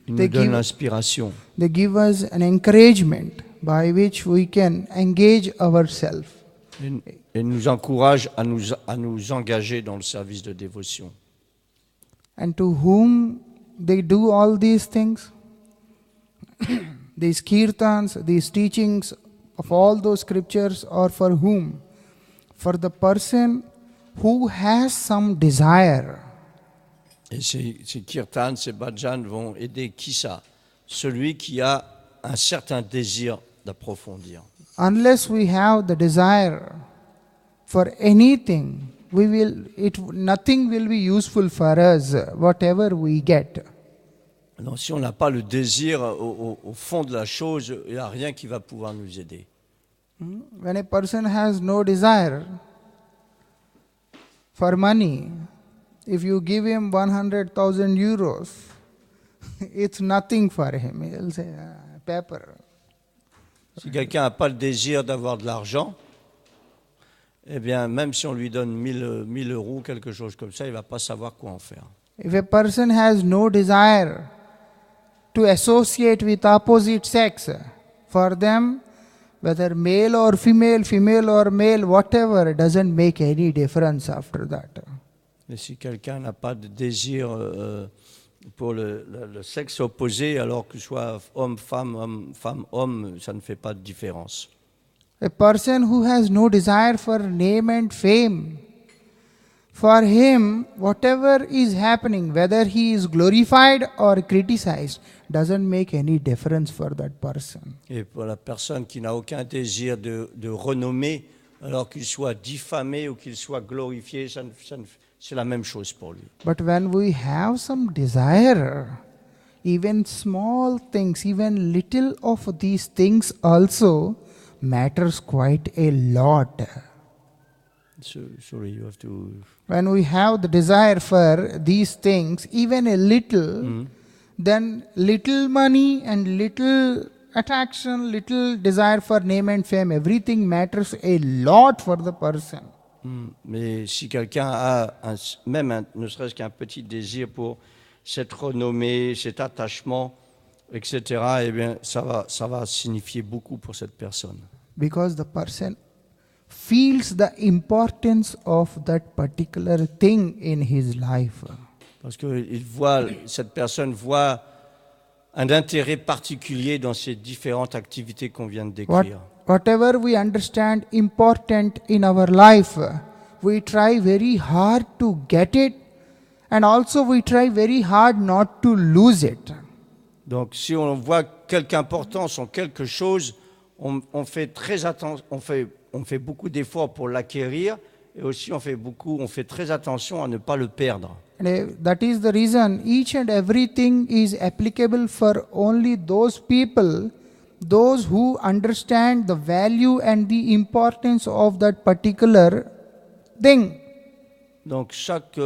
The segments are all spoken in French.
Ils nous donnent l'inspiration. They give us an encouragement by which we can engage ourselves. Et nous encouragent à nous engager dans le service de dévotion. And to whom they do all these things? These kirtans, these teachings of all those scriptures are for whom? For the person who has some desire. Et ces kirtans, ces bhajans vont aider qui ça? Celui qui a un certain désir d'approfondir. Unless we have the desire for anything, nothing will be useful for us, whatever we get. Donc, si on n'a pas le désir au fond de la chose, il n'y a rien qui va pouvoir nous aider. When a person has no desire for money, if you give him 100,000 euros, it's nothing for him. He'll say, paper. Si quelqu'un n'a pas le désir d'avoir de l'argent, eh bien, même si on lui donne 1000 euros, quelque chose comme ça, il ne va pas savoir quoi en faire. If a person has no desire to associate with opposite sex, for them, whether male or female, female or male, whatever, it doesn't make any difference after that. Et si quelqu'un n'a pas de désir pour le sexe opposé, alors que ce soit homme, femme, homme, ça ne fait pas de différence. A person who has no desire for name and fame, for him, whatever is happening, whether he is glorified or criticized, doesn't make any difference for that person. Et pour la personne qui n'a aucun désir de renommée, alors qu'il soit diffamé ou qu'il soit glorifié, c'est la même chose pour lui. But when we have some desire, even small things, even little of these things also matters quite a lot. Sorry, you have to... When we have the desire for these things, even a little, then little money and little attraction, little desire for name and fame, everything matters a lot for the person. Mais si quelqu'un a ne serait-ce qu'un petit désir pour cette renommée, cet attachement, etc., eh bien, ça va signifier beaucoup pour cette personne. Because the person feels the importance of that particular thing in his life. Parce que cette personne voit un intérêt particulier dans ces différentes activités qu'on vient de décrire. Whatever we understand important in our life, we try very hard to get it, and also we try very hard not to lose it. Donc, si on voit quelque importance en quelque chose, on fait très attention, on fait beaucoup d'efforts pour l'acquérir, et aussi on fait très attention à ne pas le perdre. And that is the reason each and everything is applicable for only those people, those who understand the value and the importance of that particular thing. Donc chaque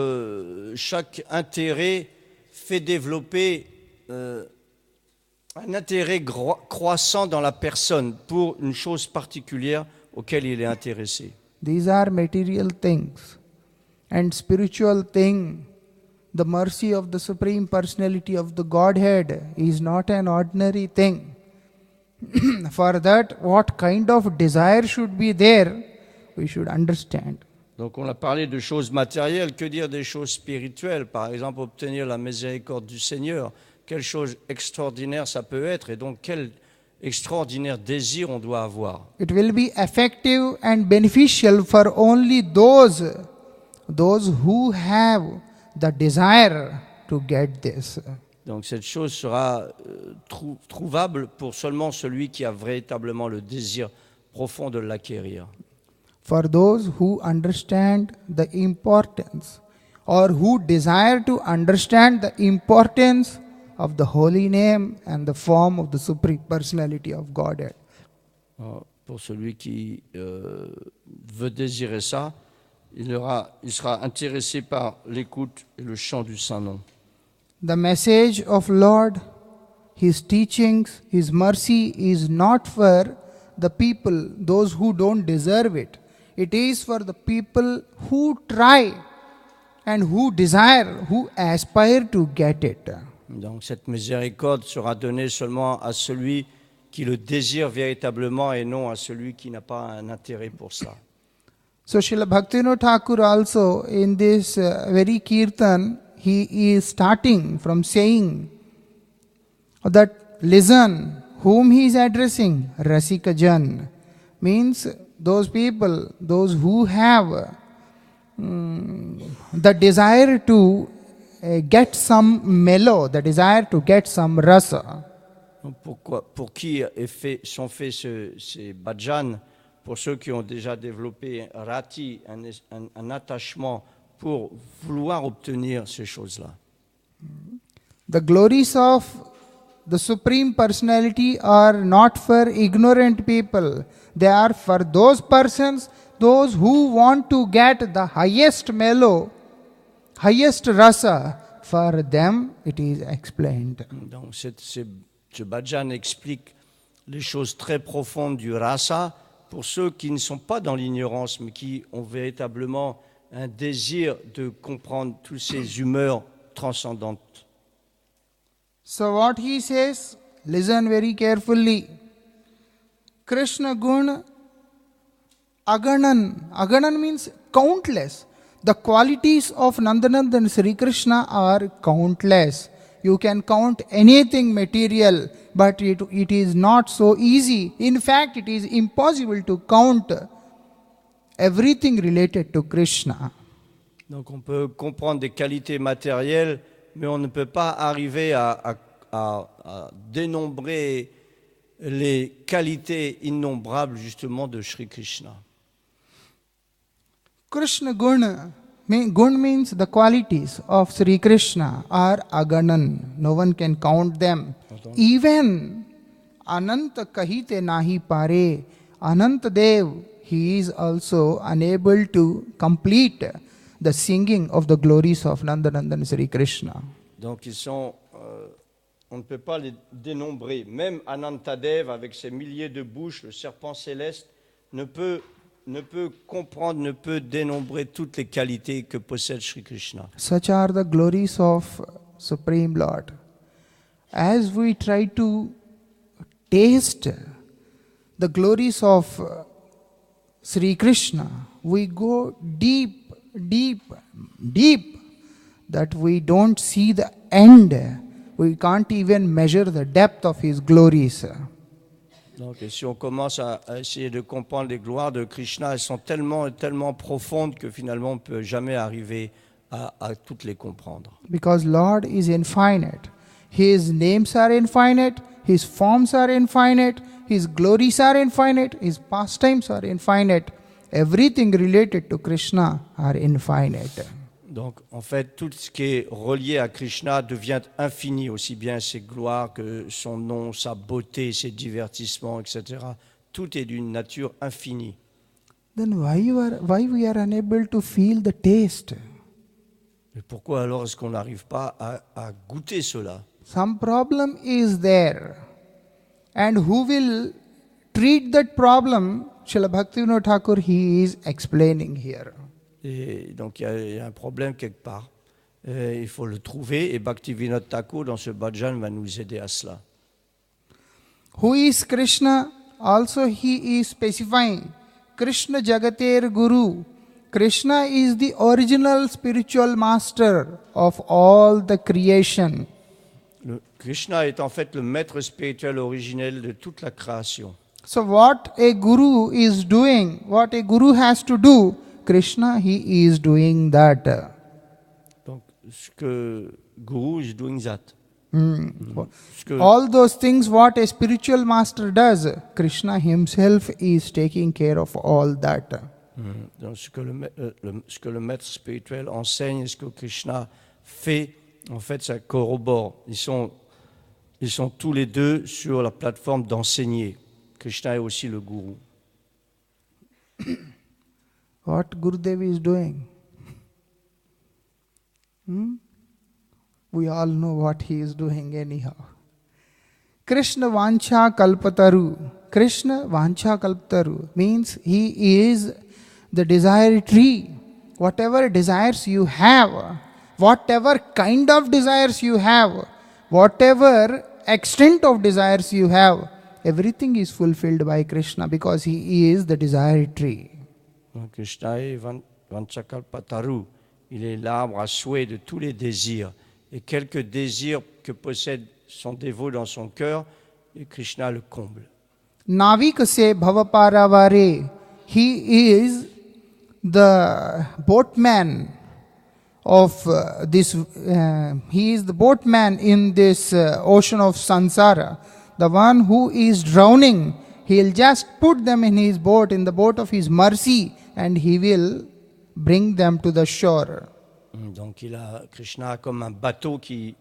intérêt fait développer un intérêt croissant dans la personne pour une chose particulière auquel il est intéressé. These are material things. And spiritual thing, the mercy of the Supreme Personality of the Godhead is not an ordinary thing. For that, what kind of desire should be there, we should understand. Donc on a parlé de choses matérielles, que dire des choses spirituelles? Par exemple, obtenir la miséricorde du Seigneur. Quelle chose extraordinaire ça peut être, et donc quel extraordinaire désir on doit avoir. It will be effective and beneficial for only those who have the desire to get this. Donc cette chose sera trouvable pour seulement celui qui a véritablement le désir profond de l'acquérir. For those who understand the importance, or who desire to understand the importance of the holy name and the form of the Supreme Personality of Godhead. Pour celui qui veut désirer ça, il sera intéressé par l'écoute et le chant du Saint-Nom. The message of Lord, His teachings, His mercy is not for the people, those who don't deserve it. It is for the people who try and who desire, who aspire to get it. Donc cette miséricorde sera donnée seulement à celui qui le désire véritablement et non à celui qui n'a pas un intérêt pour ça. So Srila Bhaktivinoda Thakur also in this very kirtan, he is starting from saying that listen, whom he is addressing, Rasika Jan, means those people, those who have the desire to get some mellow, the desire to get some rasa. Donc pour qui sont faits ces bhajans? Pour ceux qui ont déjà développé rati, un attachement pour vouloir obtenir ces choses-là. The glories of the Supreme Personality are not for ignorant people. They are for those persons, those who want to get the highest mellow, highest rasa. For them it is explained. Donc ce bhajan explique les choses très profondes du rasa pour ceux qui ne sont pas dans l'ignorance, mais qui ont véritablement un désir de comprendre toutes ces humeurs transcendantes. So what he says, listen very carefully. Krishna Gun Aganan. Aganan means countless. The qualities of Nandanandan Sri Krishna are countless. You can count anything material, but it is not so easy. In fact, it is impossible to count everything related to Krishna. Donc on peut comprendre des qualités matérielles, mais on ne peut pas arriver à dénombrer les qualités innombrables justement de Sri Krishna. Krishna Guna. Gun means the qualities of Sri Krishna are aganan. No one can count them. Even Ananta kahite nahi pare. Ananta Dev, he is also unable to complete the singing of the glories of Nandanandan Sri Krishna. Donc on ne peut pas les dénombrer. Même Anantadev, avec ses milliers de bouches, le serpent céleste, ne peut comprendre, ne peut dénombrer toutes les qualités que possède Sri Krishna. Such are the glories of Supreme Lord. As we try to taste the glories of Sri Krishna, we go deep, deep, deep, that we don't see the end. We can't even measure the depth of His glories. Donc, si on commence à essayer de comprendre les gloires de Krishna, elles sont tellement profondes que finalement on ne peut jamais arriver à toutes les comprendre. Because Lord is infinite. His names are infinite, His forms are infinite, His glories are infinite, His pastimes are infinite. Everything related to Krishna are infinite. Donc, en fait, tout ce qui est relié à Krishna devient infini, aussi bien ses gloires que son nom, sa beauté, ses divertissements, etc. Tout est d'une nature infinie. Then why we are unable to feel the taste? Et pourquoi alors est-ce qu'on n'arrive pas à goûter cela? Some problem is there. And who will treat that problem? Srila Bhaktivinoda Thakur, he is explaining here. Et donc il y a un problème quelque part. Il faut le trouver et Bhaktivinoda Thakur dans ce bhajan va nous aider à cela. Who is Krishna? Also he is specifying. Krishna Jagater Guru. Krishna is the original spiritual master of all the creation. Krishna est en fait le maître spirituel originel de toute la création. So what a guru is doing, what a guru has to do, Krishna, he is doing that. Donc, ce que Guru is doing that. All those things what a spiritual master does, Krishna himself is taking care of all that. Donc, ce que le maître spirituel enseigne et ce que Krishna fait, en fait, ça corrobore. Ils sont tous les deux sur la plateforme d'enseigner. Krishna est aussi le Guru. What Gurudev is doing? We all know what he is doing anyhow. Krishna Vancha Kalpataru. Krishna Vancha Kalpataru means he is the desire tree. Whatever desires you have, whatever kind of desires you have, whatever extent of desires you have, everything is fulfilled by Krishna because he is the desire tree. Donc Krishna est Vanchakalpataru, il est l'arbre à souhait de tous les désirs. Et quelques désirs que possède son dévot dans son cœur, et Krishna le comble. Navikase bhavaparavare, he is the boatman of he is the boatman in this ocean of samsara. The one who is drowning, he'll just put them in his boat, in the boat of his mercy, and he will bring them to the shore. Donc Krishna a comme un bateau qui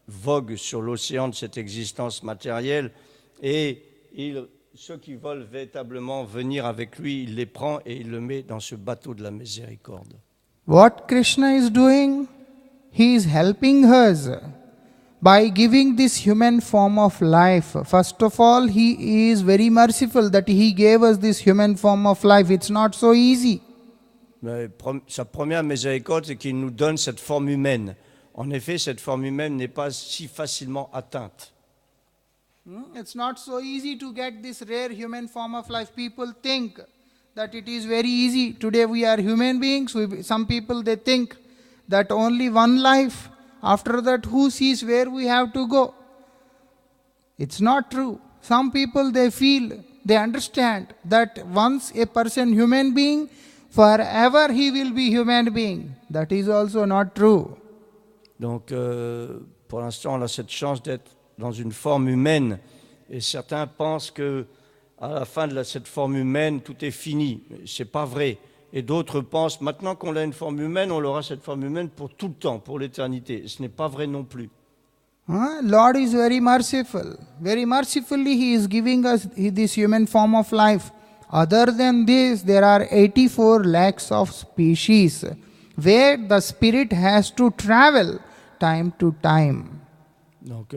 vogue sur l'océan de cette existence matérielle, et ceux qui veulent véritablement venir avec lui, il les prend et il le met dans ce bateau de la miséricorde. What Krishna is doing? He is helping us by giving this human form of life. First of all, he is very merciful that he gave us this human form of life. It's not so easy. Mais sa première miséricorde, c'est qu'il nous donne cette forme humaine. En effet, cette forme humaine n'est pas si facilement atteinte. It's not so easy to get this rare human form of life. People think that it is very easy. Today we are human beings. Some people, they think that only one life. After that, who sees where we have to go? It's not true. Some people, they feel, they understand that once a person human being, forever he will be human being. That is also not true. Donc, pour l'instant, on a cette chance d'être dans une forme humaine. Et certains pensent que à la fin de cette forme humaine, tout est fini. Ce n'est pas vrai. Et d'autres pensent, maintenant qu'on a une forme humaine, on aura cette forme humaine pour tout le temps, pour l'éternité. Ce n'est pas vrai non plus. Lord is very merciful. Very mercifully He is giving us this human form of life. Other than this, there are 84 lakhs of species where the spirit has to travel time to time. Donc,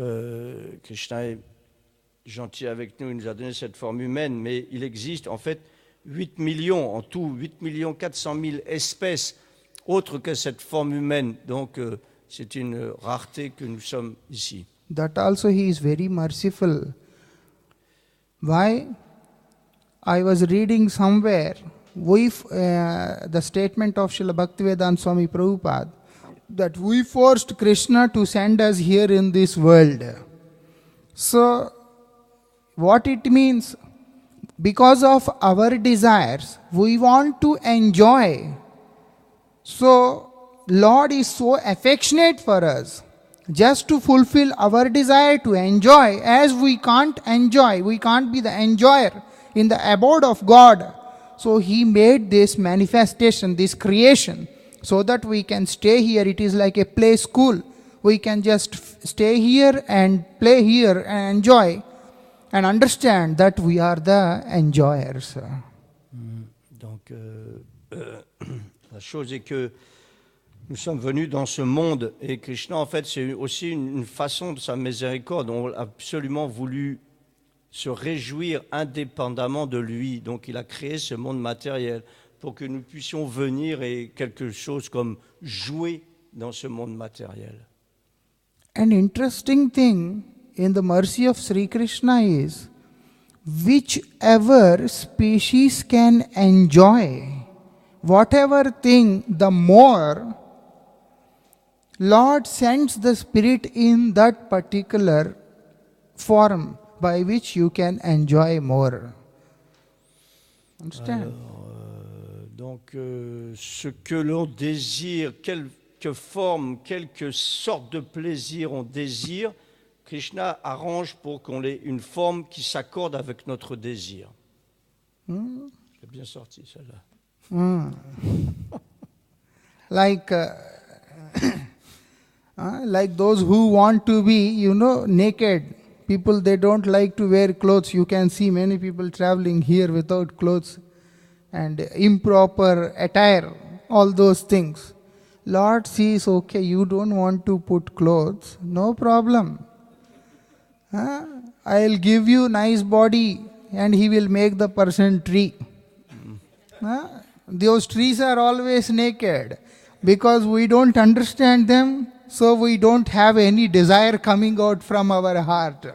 Krishna est gentil avec nous, il nous a donné cette forme humaine, mais il existe en fait 8 millions, en tout 8 400 000 espèces autres que cette forme humaine. Donc, c'est une rareté que nous sommes ici. That also He is very merciful. Why? I was reading somewhere the statement of Srila Bhaktivedanta Swami Prabhupada that we forced Krishna to send us here in this world. So, what it means? Because of our desires, we want to enjoy. So, Lord is so affectionate for us, just to fulfill our desire to enjoy. As we can't enjoy, we can't be the enjoyer in the abode of God. So He made this manifestation, this creation, so that we can stay here. It is like a play school. We can just stay here and play here and enjoy and understand that we are the enjoyers. Donc, la chose est que nous sommes venus dans ce monde et Krishna, en fait, c'est aussi une façon de sa miséricorde. On a absolument voulu se réjouir indépendamment de lui. Donc, il a créé ce monde matériel pour que nous puissions venir et quelque chose comme jouer dans ce monde matériel. An interesting thing in the mercy of Sri Krishna is whichever species can enjoy whatever thing, the more Lord sends the spirit in that particular form by which you can enjoy more. Understand? Donc, ce que l'on désire, quelque forme, quelque sorte de plaisir on désire, Krishna arrange pour qu'on ait une forme qui s'accorde avec notre désir. C'est bien sorti, celle-là. Like those who want to be, naked. People, they don't like to wear clothes. You can see many people traveling here without clothes and improper attire, all those things. Lord sees, okay, you don't want to put clothes, no problem. I'll give you nice body and He will make the person tree. Those trees are always naked because we don't understand them. so we don't have any desire coming out from our heart.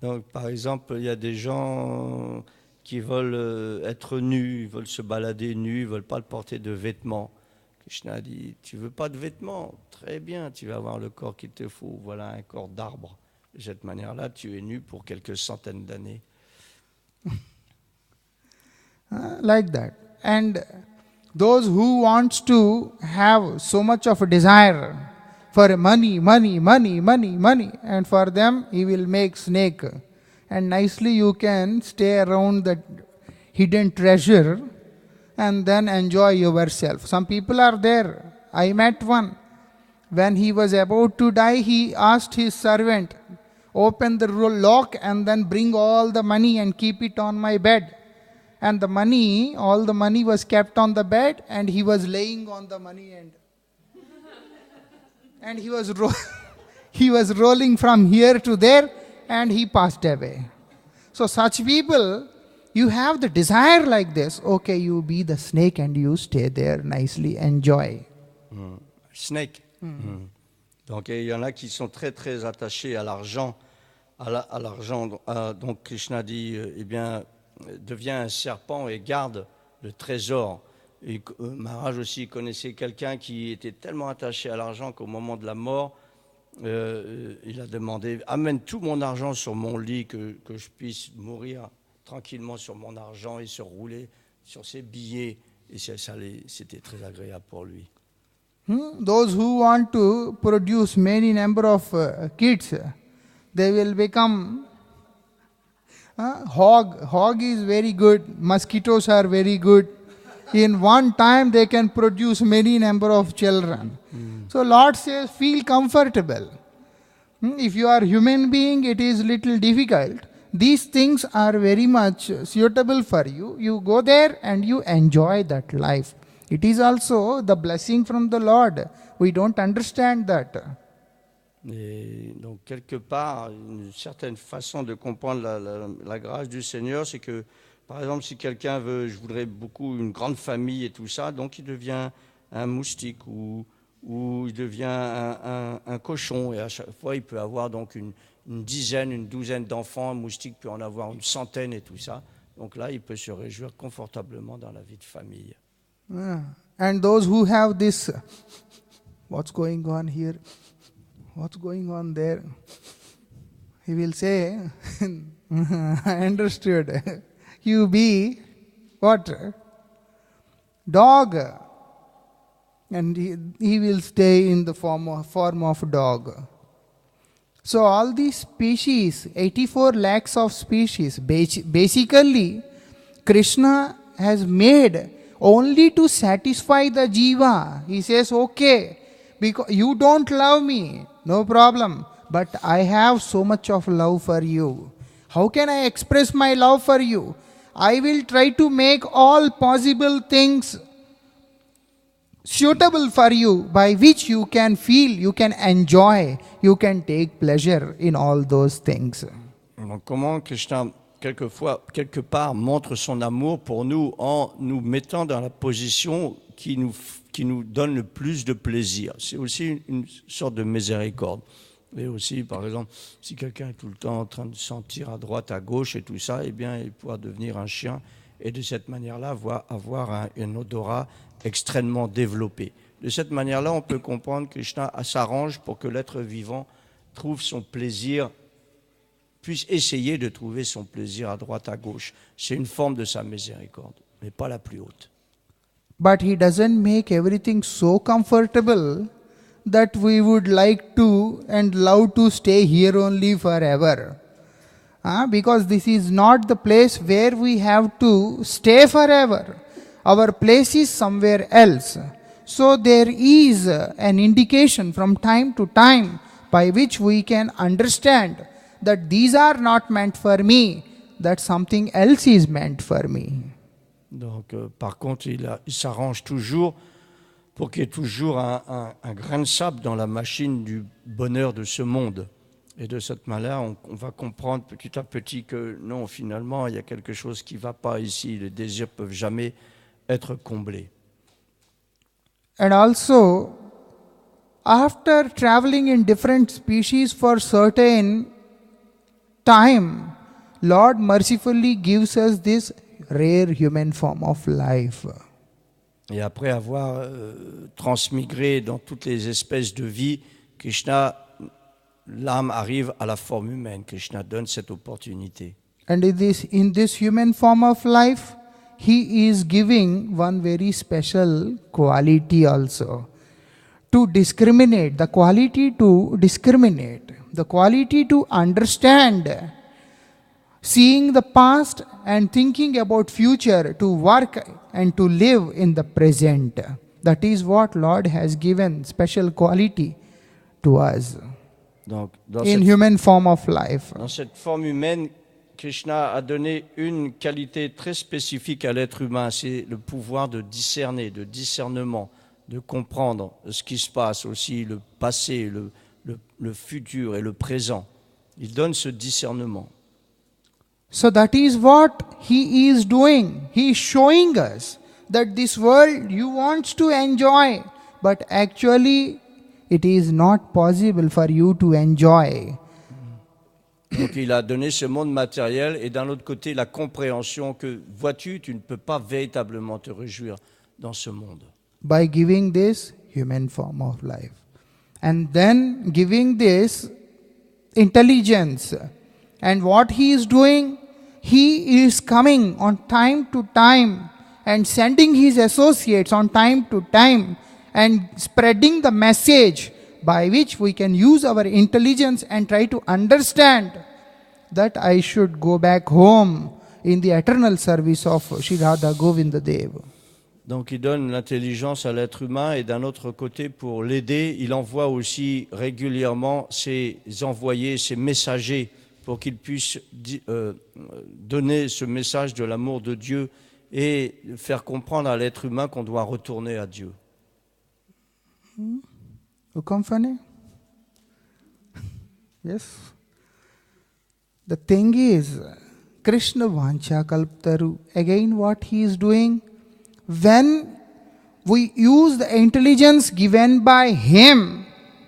Donc, par exemple, il y a des gens qui veulent être nus, ils veulent se balader nus, ils ne veulent pas porter de vêtements. Krishna dit, tu veux pas de vêtements? Très bien, tu vas avoir le corps qu'il te faut. Voilà un corps d'arbre. De cette manière-là, tu es nu pour quelques centaines d'années. Like that. And those who wants to have so much of a desire for money, and for them he will make snake. And nicely you can stay around that hidden treasure and then enjoy yourself. Some people are there. I met one. When he was about to die, he asked his servant, open the lock and then bring all the money and keep it on my bed. And the money, all the money was kept on the bed, and he was laying on the money and he was he was rolling from here to there, and he passed away. So such people, you have the desire like this, okay, you be the snake and you stay there nicely, enjoy. Snake. Donc il y en a qui sont très très attachés à l'argent, à l'argent. Donc Krishna dit, eh bien, deviens un serpent et garde le trésor. Et Maharaj aussi connaissait quelqu'un qui était tellement attaché à l'argent qu'au moment de la mort, il a demandé, amène tout mon argent sur mon lit, que je puisse mourir tranquillement sur mon argent et se rouler sur ses billets. Et c'était très agréable pour lui. Those who want to produce many number of kids, they will become hog. Hog is very good. Mosquitoes are very good. In one time they can produce many number of children. So Lord says, feel comfortable. If you are human being, it is little difficult. These things are very much suitable for you. You go there and you enjoy that life. It is also the blessing from the Lord. We don't understand that. Et donc, quelque part, une certaine façon de comprendre la grâce du Seigneur, c'est que, par exemple, si quelqu'un veut, je voudrais beaucoup une grande famille et tout ça, donc il devient un moustique ou il devient un cochon. Et à chaque fois, il peut avoir donc une dizaine, une douzaine d'enfants. Un moustique peut en avoir une centaine et tout ça. Donc là, il peut se réjouir confortablement dans la vie de famille. And those who have this, what's going on here? What's going on there? He will say, I understood. You be what? Dog. And he will stay in the form of dog. So all these species, 84 lakhs of species, basically Krishna has made only to satisfy the jiva. He says, okay, because you don't love me, no problem, but I have so much of love for you. How can I express my love for you? I will try to make all possible things suitable for you, by which you can feel, you can enjoy, you can take pleasure in all those things. Donc comment Krishna quelque part montre son amour pour nous en nous mettant dans la position qui nous donne le plus de plaisir. C'est aussi une sorte de miséricorde. Et aussi, par exemple, si quelqu'un est tout le temps en train de sentir à droite, à gauche et tout ça, eh bien, il pourra devenir un chien et de cette manière-là avoir un odorat extrêmement développé. De cette manière-là, on peut comprendre que Krishna s'arrange pour que l'être vivant trouve son plaisir, puisse essayer de trouver son plaisir à droite, à gauche. C'est une forme de sa miséricorde, mais pas la plus haute. But he doesn't make everything so comfortable that we would like to and love to stay here only forever. Because this is not the place where we have to stay forever. Our place is somewhere else. So there is an indication from time to time by which we can understand that these are not meant for me, that something else is meant for me. Donc, par contre, il s'arrange toujours pour qu'il y ait toujours un grain de sable dans la machine du bonheur de ce monde. Et de cette manière, on va comprendre petit à petit que non, finalement, il y a quelque chose qui ne va pas ici. Les désirs ne peuvent jamais être comblés. And also, after traveling in different species for certain time, Lord mercifully gives us this rare human form of life. Et après avoir transmigré dans toutes les espèces de vie, Krishna, l'âme arrive à la forme humaine. Krishna donne cette opportunité. And in this human form of life, He is giving one very special quality also. To discriminate, the quality to discriminate, the quality to understand, seeing the past and thinking about future, to work and to live in the present. That is what Lord has given special quality to us Donc, in human form of life. dans cette forme humaine, Krishna a donné une qualité très spécifique à l'être humain, c'est le pouvoir de discerner, de discernement, de comprendre ce qui se passe, aussi le passé, le futur et le présent. Il donne ce discernement. So that is what He is doing. He is showing us that this world you want to enjoy, but actually it is not possible for you to enjoy. Donc il a donné ce monde matériel et d'un autre côté la compréhension que, vois-tu, tu ne peux pas véritablement te réjouir dans ce monde. By giving this human form of life. And then giving this intelligence. And what He is doing, He is coming on time to time and sending His associates on time to time and spreading the message by which we can use our intelligence and try to understand that I should go back home in the eternal service of Sri Radha Govinda Dev. Donc il donne l'intelligence à l'être humain et d'un autre côté, pour l'aider, il envoie aussi régulièrement ses envoyés, ses messagers, pour qu'ils puissent donner ce message de l'amour de Dieu et faire comprendre à l'être humain qu'on doit retourner à Dieu. You come funny? Yes. The thing is, Krishna Vancha Kalptaru, again what he is doing, when we use the intelligence given by Him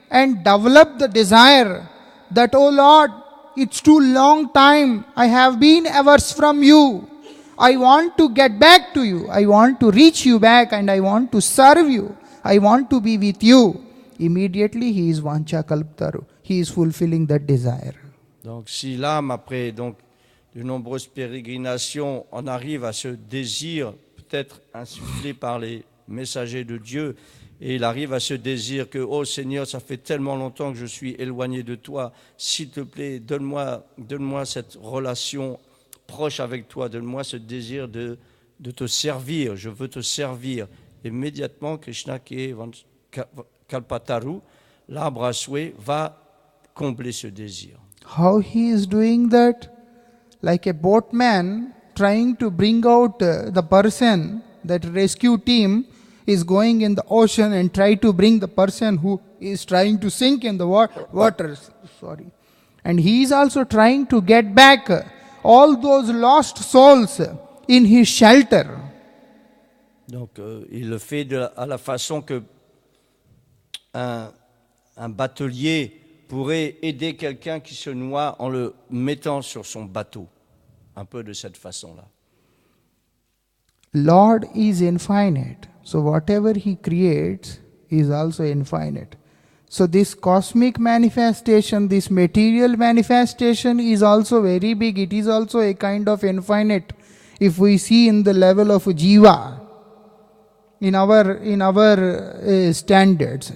and develop the desire that, oh Lord, it's too long time, I have been averse from you, I want to get back to you, I want to reach you back and I want to serve you, I want to be with you. Immediately he is Vancha Kalptaru, he is fulfilling that desire. Donc si l'âme, après donc, de nombreuses pérégrinations, en arrive à ce désir, peut-être insufflé par les messagers de Dieu, et il arrive à ce désir que, oh Seigneur, ça fait tellement longtemps que je suis éloigné de toi, s'il te plaît, donne-moi cette relation proche avec toi, donne-moi ce désir de te servir, je veux te servir. Immédiatement, Krishna, qui est Kalpataru, l'arbre à souhait, va combler ce désir. How he is doing that? Like a boatman trying to bring out the person, that rescue team is going in the ocean and try to bring the person who is trying to sink in the waters. Sorry. And he is also trying to get back all those lost souls in his shelter. Donc il le fait à la façon que un batelier pourrait aider quelqu'un qui se noie en le mettant sur son bateau. Un peu de cette façon-là. Lord is infinite. So whatever He creates is also infinite. So this cosmic manifestation, this material manifestation is also very big. It is also a kind of infinite. If we see in the level of jiva, in our standards.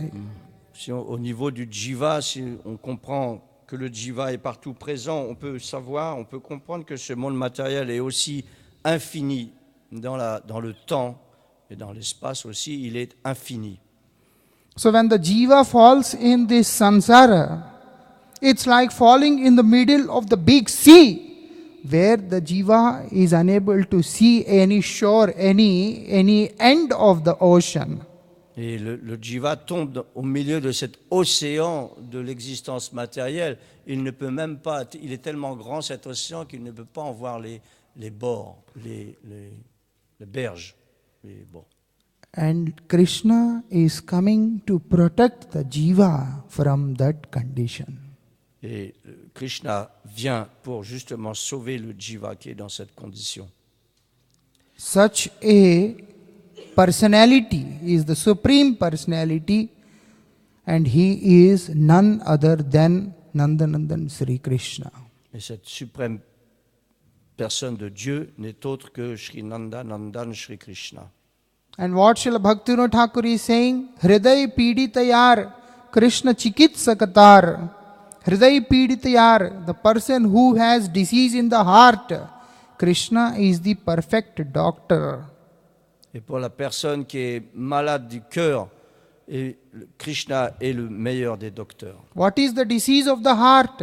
Si au niveau du jiva, si on comprend que le jiva est partout présent, on peut comprendre que ce monde matériel est aussi infini dans le temps et dans l'espace aussi, il est infini. So when the jiva falls in this samsara, it's like falling in the middle of the big sea, where the jiva is unable to see any shore, any end of the ocean. Et le jiva tombe au milieu de cet océan de l'existence matérielle. Il ne peut même pas, il est tellement grand cet océan qu'il ne peut pas en voir les bords, les berges. Les bords. And Krishna is coming to protect the jiva from that condition. Et Krishna vient pour justement sauver le jiva qui est dans cette condition. Such a personality is the Supreme Personality, and he is none other than Nandanandan Sri Krishna. Et cette suprême personne de Dieu n'est autre que Sri Nandanandan Sri Krishna. And what Srila Bhaktivinoda Thakur is saying, Hriday Piditayar Krishna Chikitsakatar. Hriday Piditayar, the person who has disease in the heart, Krishna is the perfect doctor. Et pour la personne qui est malade du cœur, et Krishna est le meilleur des docteurs. What is the disease of the heart?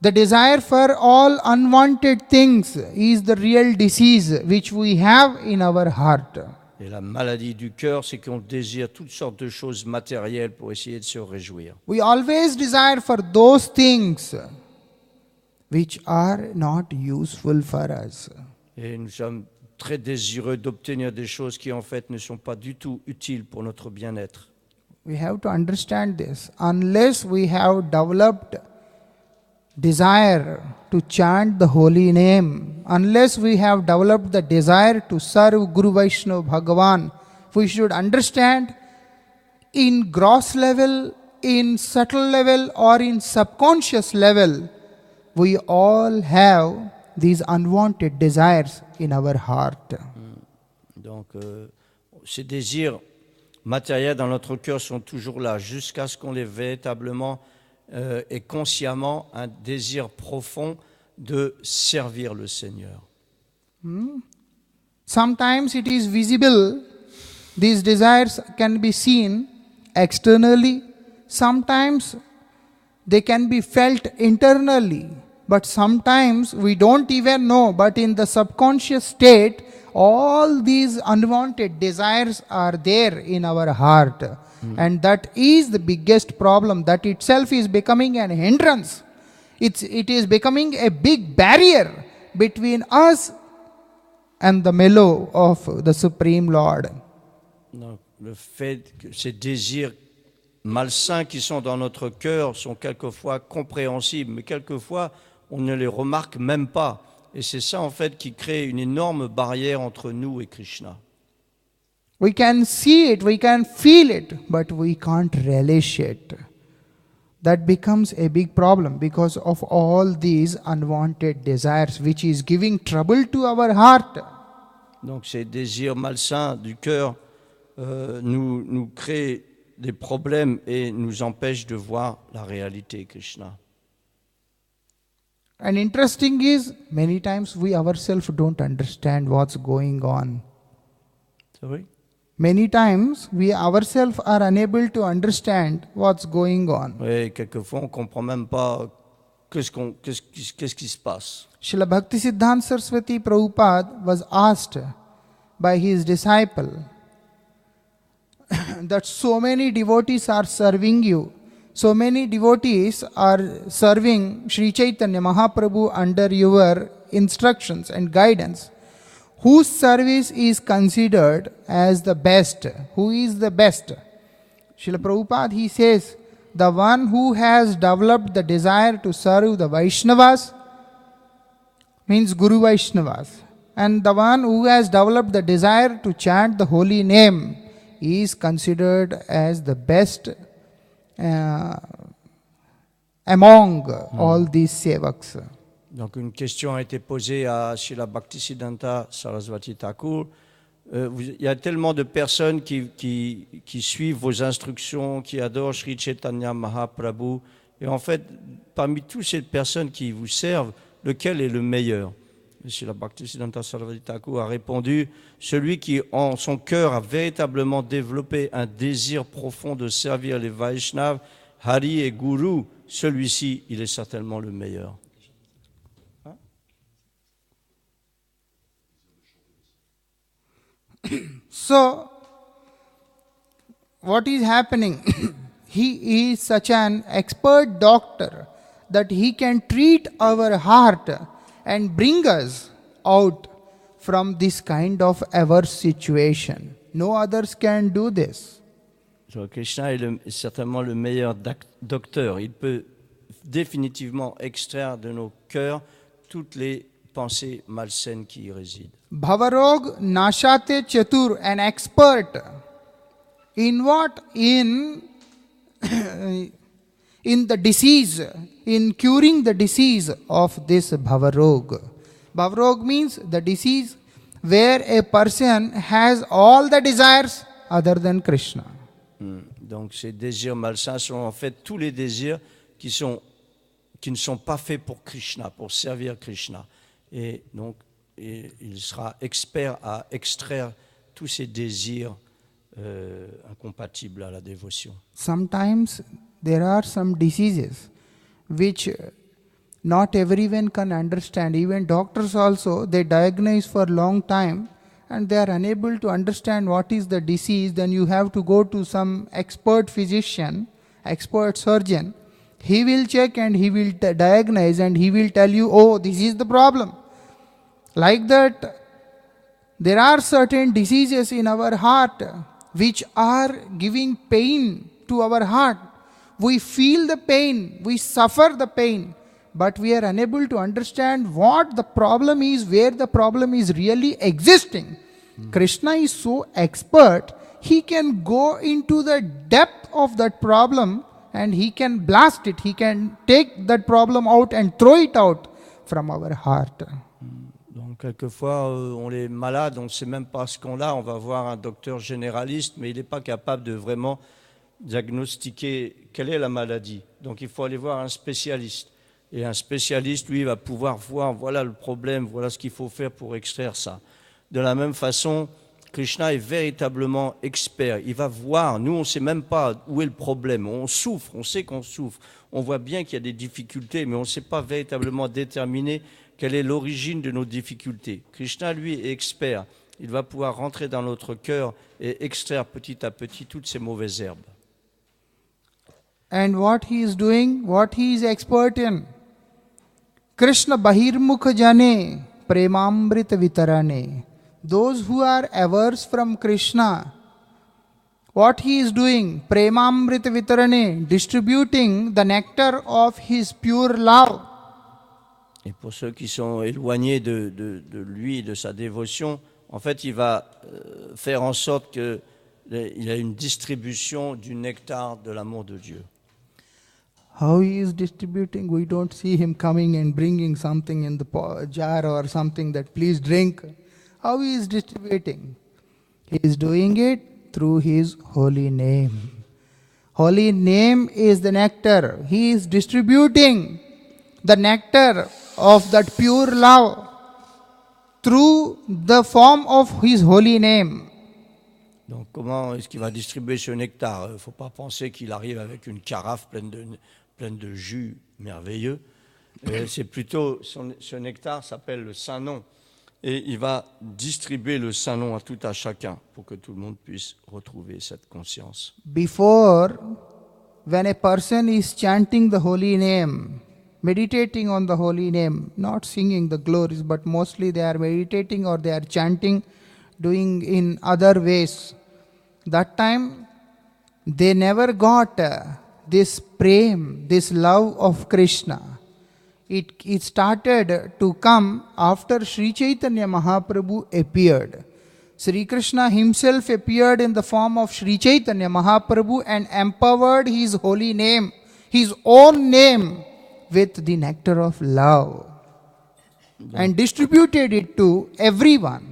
The desire for all unwanted things is the real disease which we have in our heart. Et la maladie du cœur, c'est qu'on désire toutes sortes de choses matérielles pour essayer de se réjouir. We always desire for those things which are not useful for us. Et nous sommes très désireux d'obtenir des choses qui en fait ne sont pas du tout utiles pour notre bien-être. We have to understand this. Unless we have developed desire to chant the holy name, unless we have developed the desire to serve Guru Vaishnava Bhagavan, we should understand in gross level, in subtle level, or in subconscious level, we all have these unwanted desires in our heart. Donc, ces désirs matériels dans notre cœur sont toujours là, jusqu'à ce qu'on les véritablement et consciemment un désir profond de servir le Seigneur. Sometimes it is visible, these desires can be seen externally, sometimes they can be felt internally, but sometimes we don't even know, but in the subconscious state, all these unwanted desires are there in our heart. And that is the biggest problem. That itself is becoming an hindrance. It is becoming a big barrier between us and the mellow of the Supreme Lord. Donc, le fait que ces désirs malsains qui sont dans notre cœur sont quelquefois compréhensibles, mais quelquefois on ne les remarque même pas. Et c'est ça en fait qui crée une énorme barrière entre nous et Krishna. We can see it, we can feel it, but we can't relish it. That becomes a big problem because of all these unwanted desires which is giving trouble to our heart. Donc ces désirs malsains du cœur nous créent des problèmes et nous empêchent de voir la réalité Krishna. And interesting is, many times we ourselves don't understand what's going on. C'est vrai? Many times we ourselves are unable to understand what's going on. Oui, quelquefois on ne comprend même pas qu'est-ce qui se passe. Srila Bhaktisiddhanta Saraswati Prabhupada was asked by his disciple that so many devotees are serving you. So many devotees are serving Sri Chaitanya Mahaprabhu under your instructions and guidance. Whose service is considered as the best? Who is the best? Srila Prabhupada, he says, the one who has developed the desire to serve the Vaishnavas, means Guru Vaishnavas, and the one who has developed the desire to chant the holy name is considered as the best among all these sevaks. Donc une question a été posée à Srila Bhaktisiddhanta Saraswati Thakur. Il y a tellement de personnes qui suivent vos instructions, qui adorent Sri Chaitanya Mahaprabhu. Et en fait, parmi toutes ces personnes qui vous servent, lequel est le meilleur? Srila Bhaktisiddhanta Saraswati Thakur a répondu, celui qui en son cœur a véritablement développé un désir profond de servir les Vaishnavas, Hari et Guru, celui-ci, il est certainement le meilleur. So, what is happening? He is such an expert doctor that he can treat our heart and bring us out from this kind of averse situation. No others can do this. So, Krishna est certainement le meilleur docteur. Il peut définitivement extraire de nos cœurs toutes les pensées malsaines qui y résident. Bhavarog nashate chatur, an expert. In what? In the disease, in curing the disease of this Bhavarog. Bhavarog means the disease where a person has all the desires other than Krishna. Donc ces désirs malsains sont en fait tous les désirs qui ne sont pas faits pour Krishna, pour servir Krishna. Et donc il sera expert à extraire tous ces désirs incompatibles à la dévotion. Sometimes there are some diseases which not everyone can understand. Even doctors also, they diagnose for a long time and they are unable to understand what is the disease. Then you have to go to some expert physician, expert surgeon. He will check and he will diagnose and he will tell you, oh, this is the problem. Like that, there are certain diseases in our heart which are giving pain to our heart. We feel the pain, we suffer the pain, but we are unable to understand what the problem is, where the problem is really existing. Krishna is so expert, he can go into the depth of that problem and he can blast it, he can take that problem out and throw it out from our heart. Donc quelquefois on est malade, on ne sait même pas ce qu'on a, on va voir un docteur généraliste, mais il n'est pas capable de vraiment diagnostiquer quelle est la maladie. Donc il faut aller voir un spécialiste. Et un spécialiste, lui, va pouvoir voir, voilà le problème, voilà ce qu'il faut faire pour extraire ça. De la même façon, Krishna est véritablement expert. Il va voir, nous on ne sait même pas où est le problème. On souffre, on sait qu'on souffre. On voit bien qu'il y a des difficultés, mais on ne sait pas véritablement déterminer quelle est l'origine de nos difficultés. Krishna, lui, est expert. Il va pouvoir rentrer dans notre cœur et extraire petit à petit toutes ces mauvaises herbes. And what he is doing, what he is expert in. Krishna bahirmukha jane premamrita vitarane. Those who are averse from Krishna, what he is doing, premamrita vitarane, distributing the nectar of his pure love. Et pour ceux qui sont éloignés de lui, de sa dévotion, en fait, il va faire en sorte qu'il y a une distribution du nectar de l'amour de Dieu. How he is distributing, we don't see him coming and bringing something in the jar or something that please drink. How he is distributing? He is doing it through his holy name. Holy name is the nectar. He is distributing the nectar of that pure love through the form of his holy name. Donc comment est-ce qu'il va distribuer ce nectar? Il ne faut pas penser qu'il arrive avec une carafe pleine de jus merveilleux. C'est plutôt, ce nectar s'appelle le Saint-Nom. Et il va distribuer le Saint-Nom à tout à chacun pour que tout le monde puisse retrouver cette conscience. Before, when a person is chanting the holy name, meditating on the holy name, not singing the glories, but mostly they are meditating or they are chanting, doing in other ways. That time, they never got this prem, this love of Krishna. It started to come after Sri Chaitanya Mahaprabhu appeared. Sri Krishna himself appeared in the form of Sri Chaitanya Mahaprabhu and empowered his holy name, his own name, with the nectar of love and distributed it to everyone.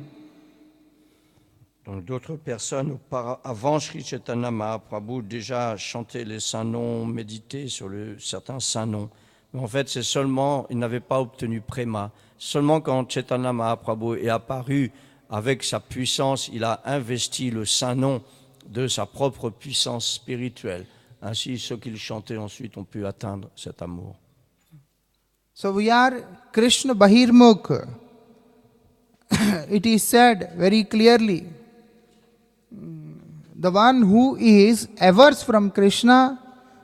Donc d'autres personnes avant Sri Chaitanya Mahaprabhu déjà chantaient les saints noms, méditaient sur certains saints noms. Mais en fait, c'est seulement, ils n'avaient pas obtenu préma. Seulement quand Chaitanya Mahaprabhu est apparu avec sa puissance, il a investi le saint nom de sa propre puissance spirituelle. Ainsi, ceux qui le chantaient ensuite ont pu atteindre cet amour. So we are Krishna Bahirmukh. It is said very clearly, the one who is averse from Krishna,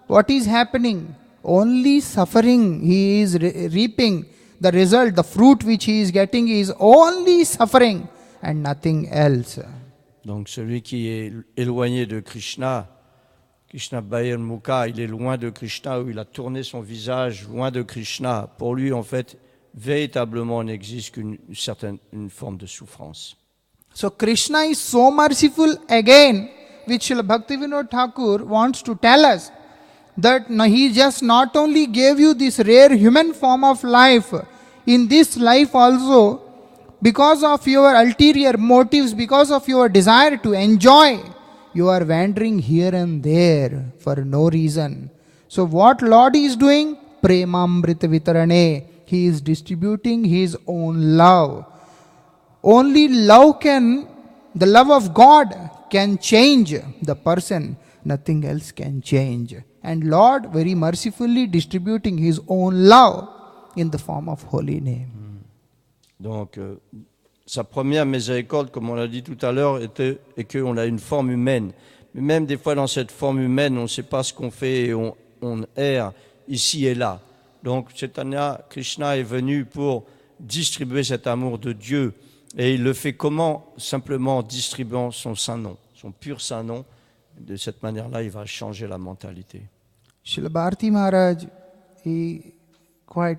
what is happening? Only suffering he is reaping. The result, the fruit which he is getting is only suffering and nothing else. Donc celui qui est éloigné de Krishna, Krishna Bahir Mukha, il est loin de Krishna, ou il a tourné son visage loin de Krishna. Pour lui, en fait, véritablement, n'existe qu'une une forme de souffrance. So Krishna is so merciful again, which Srila Bhaktivinoda Thakur wants to tell us, that he just not only gave you this rare human form of life, in this life also, because of your ulterior motives, because of your desire to enjoy, you are wandering here and there for no reason. So what Lord is doing? Premamrita vitarane. He is distributing His own love. Only love the love of God can change the person. Nothing else can change. And Lord very mercifully distributing His own love in the form of holy name. Donc, sa première miséricorde, comme on l'a dit tout à l'heure, est qu'on a une forme humaine. Mais même des fois dans cette forme humaine, on ne sait pas ce qu'on fait et on erre ici et là. Donc, Chaitanya, Krishna est venu pour distribuer cet amour de Dieu. Et il le fait comment? Simplement en distribuant son Saint-Nom, son pur Saint-Nom. De cette manière-là, il va changer la mentalité. Srila Bharati Maharaj, quite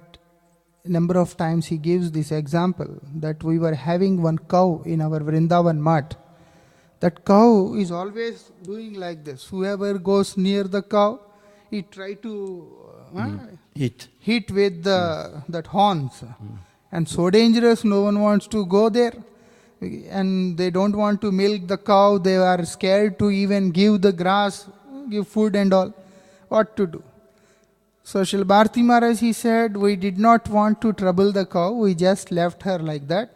a number of times he gives this example that we were having one cow in our Vrindavan mat. That cow is always doing like this. Whoever goes near the cow, he try to hit with that horns. And so dangerous, no one wants to go there. And they don't want to milk the cow. They are scared to even give the grass, give food and all. What to do? So Srila Bharati Maharaj, he said, we did not want to trouble the cow. We just left her like that.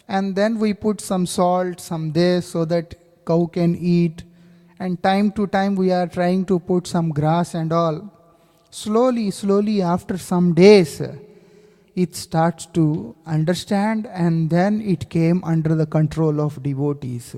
And then we put some salt, some this, so that cow can eat. And time to time we are trying to put some grass and all. Slowly, after some days, it starts to understand, and then it came under the control of devotees.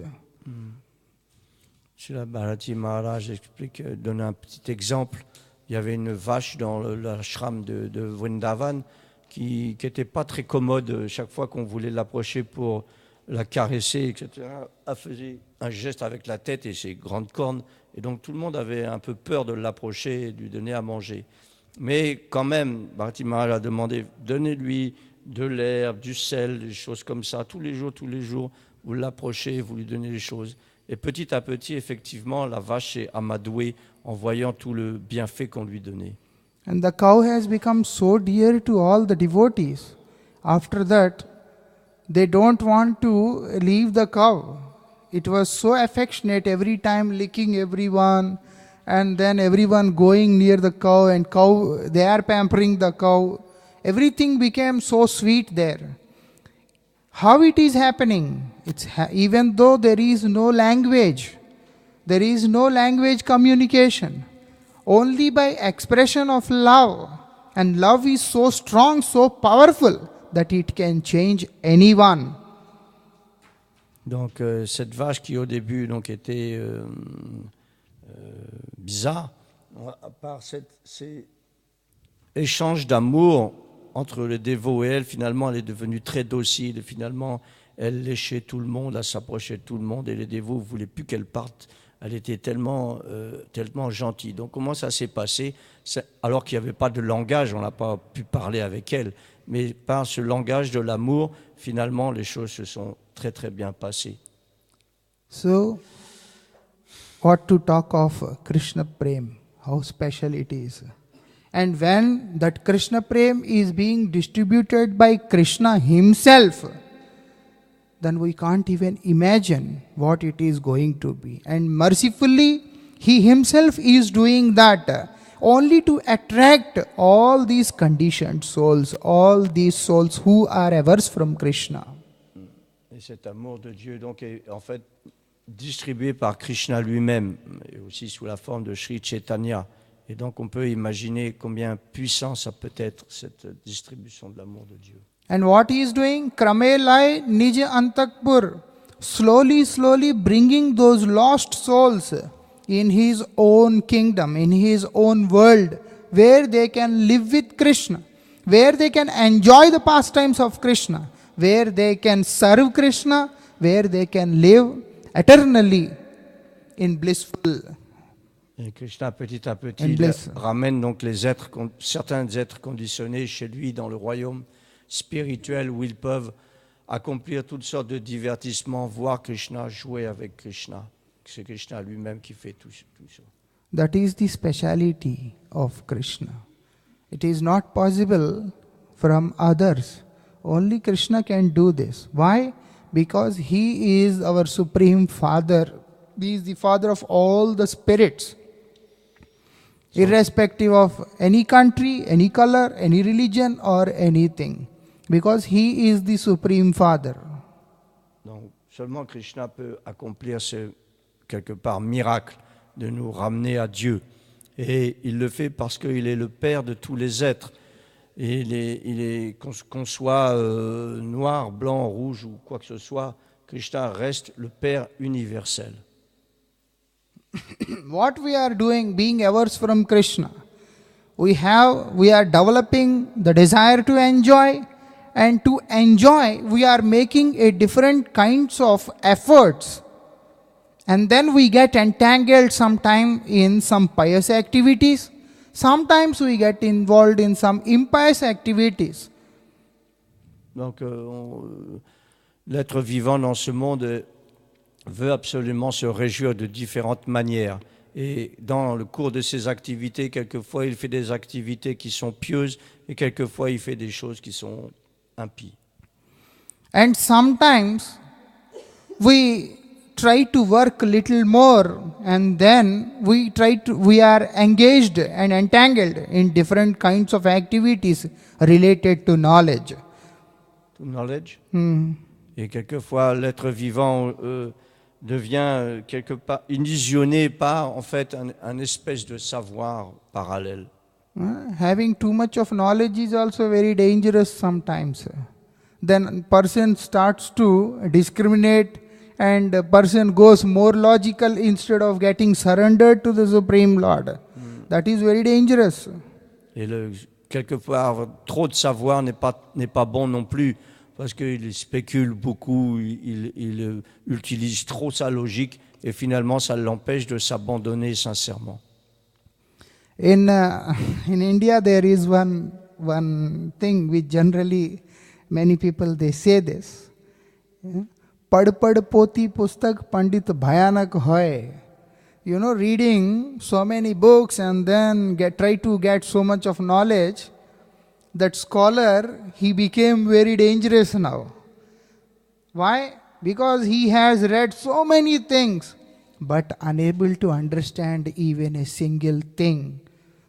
Srila Bharati Maharaj explique, donne un petit exemple. Il y avait une vache dans l'ashram de Vrindavan qui n'était pas très commode. Chaque fois qu'on voulait l'approcher pour la caresser, etc., elle faisait un geste avec la tête et ses grandes cornes. Et donc tout le monde avait un peu peur de l'approcher et de lui donner à manger. Mais quand même, Bharati Maharaj a demandé, donnez-lui de l'herbe, du sel, des choses comme ça. Tous les jours, vous l'approchez, vous lui donnez les choses. Et petit à petit, effectivement, la vache s'est amadouée en voyant tout le bienfait qu'on lui donnait. And the cow has become so dear to all the devotees. After that, they don't want to leave the cow. It was so affectionate, every time licking everyone, and then everyone going near the cow, and they are pampering the cow. Everything became so sweet there. How it is happening? Even though there is no language communication, only by expression of love. And love is so strong, so powerful, that it can change anyone. Donc cette vache qui au début donc était bizarre, à part ces échanges d'amour entre le dévot et elle, finalement elle est devenue très docile, et finalement elle léchait tout le monde, elle s'approchait de tout le monde, et les dévots ne voulaient plus qu'elle parte. Elle était tellement gentille. Donc comment ça s'est passé? Alors qu'il n'y avait pas de langage, on n'a pas pu parler avec elle, mais par ce langage de l'amour, finalement les choses se sont très très bien passées. So, what to talk of Krishna Prem, how special it is. And when that Krishna Prem is being distributed by Krishna himself, then we can't even imagine what it is going to be. And mercifully, he himself is doing that only to attract all these conditioned souls, all these souls who are averse from Krishna. Et cet amour de Dieu donc est en fait distribué par Krishna lui-même, et aussi sous la forme de Sri Chaitanya. Et donc on peut imaginer combien puissant ça peut être, cette distribution de l'amour de Dieu. And what he is doing? Kramelai Nija Antakpur. Slowly bringing those lost souls in his own kingdom, in his own world, where they can live with Krishna, where they can enjoy the pastimes of Krishna, where they can serve Krishna, where they can live eternally in blissful. Et Krishna, petit à petit, And il bliss. ramène donc les êtres, certains êtres conditionnés chez lui dans le royaume spirituel où ils peuvent accomplir toutes sortes de divertissements, voir Krishna, jouer avec Krishna. C'est Krishna lui-même qui fait tout ça. That is the speciality of Krishna. It is not possible from others. Only Krishna can do this. Why? Because He is our Supreme Father. He is the Father of all the spirits. Irrespective of any country, any color, any religion or anything. Because He is the Supreme Father. Donc, seulement Krishna peut accomplir ce, quelque part, miracle de nous ramener à Dieu. Et il le fait parce qu'il est le Père de tous les êtres. Et qu'on soit noir, blanc, rouge ou quoi que ce soit, Krishna reste le Père universel. What we are doing, being averse from Krishna, we are developing the desire to enjoy, and to enjoy we are making a different kinds of efforts, and then we get entangled sometime in some pious activities, sometimes we get involved in some impious activities. Donc l'être vivant dans ce monde veut absolument se réjouir de différentes manières. Et dans le cours de ses activités, quelquefois il fait des activités qui sont pieuses et quelquefois il fait des choses qui sont impies. And sometimes we try to work a little more, and then we are engaged and entangled in different kinds of activities related to knowledge. To knowledge. Et quelquefois l'être vivant devient quelque part illusionné par en fait un espèce de savoir parallèle. Having too much of knowledge is also very dangerous sometimes. Then person starts to discriminate, and a person goes more logical instead of getting surrendered to the Supreme Lord. That is very dangerous. Et quelquefois avoir trop de savoir n'est pas bon non plus. Parce qu'il spécule beaucoup, il utilise trop sa logique et finalement ça l'empêche de s'abandonner sincèrement. In India there is one thing which generally many people they say this. Pad poti pustak pandit bhayanak hoy. You know, reading so many books and then try to get so much of knowledge, that scholar, he became very dangerous now. Why? Because he has read so many things, but unable to understand even a single thing.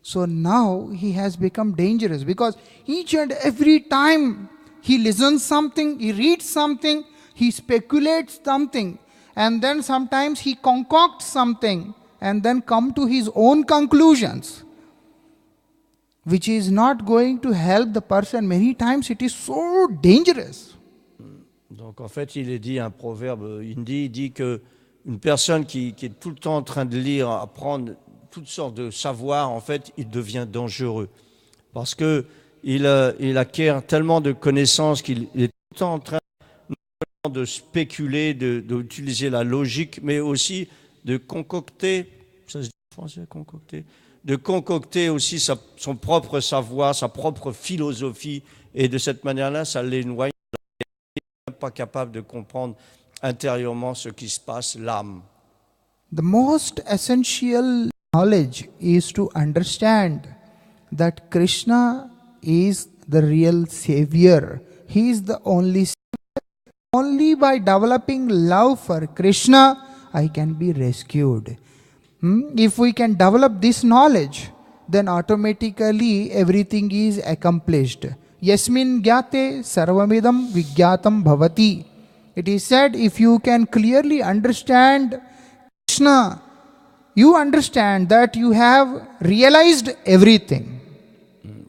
So now he has become dangerous, because each and every time he listens something, he reads something, he speculates something, and then sometimes he concocts something, and then come to his own conclusions, which is not going to help the person. Many times it is so dangerous. Donc en fait, il est dit un proverbe hindi, il dit que une personne qui est tout le temps en train de lire, apprendre toutes sortes de savoirs, en fait, il devient dangereux. Parce que il acquiert tellement de connaissances qu'il est tout le temps en train de spéculer, d'utiliser la logique, mais aussi de concocter, ça se dit en français, concocter, de concocter aussi son propre savoir, sa propre philosophie, et de cette manière-là, ça l'éloigne, il n'est pas capable de comprendre intérieurement ce qui se passe, l'âme. The most essential knowledge is to understand that Krishna is the real Savior. He is the only Savior. Only by developing love for Krishna, I can be rescued. If we can develop this knowledge, then automatically everything is accomplished. Yasmin gyate sarvamidam vigyatam bhavati. It is said, if you can clearly understand Krishna, you understand that you have realized everything.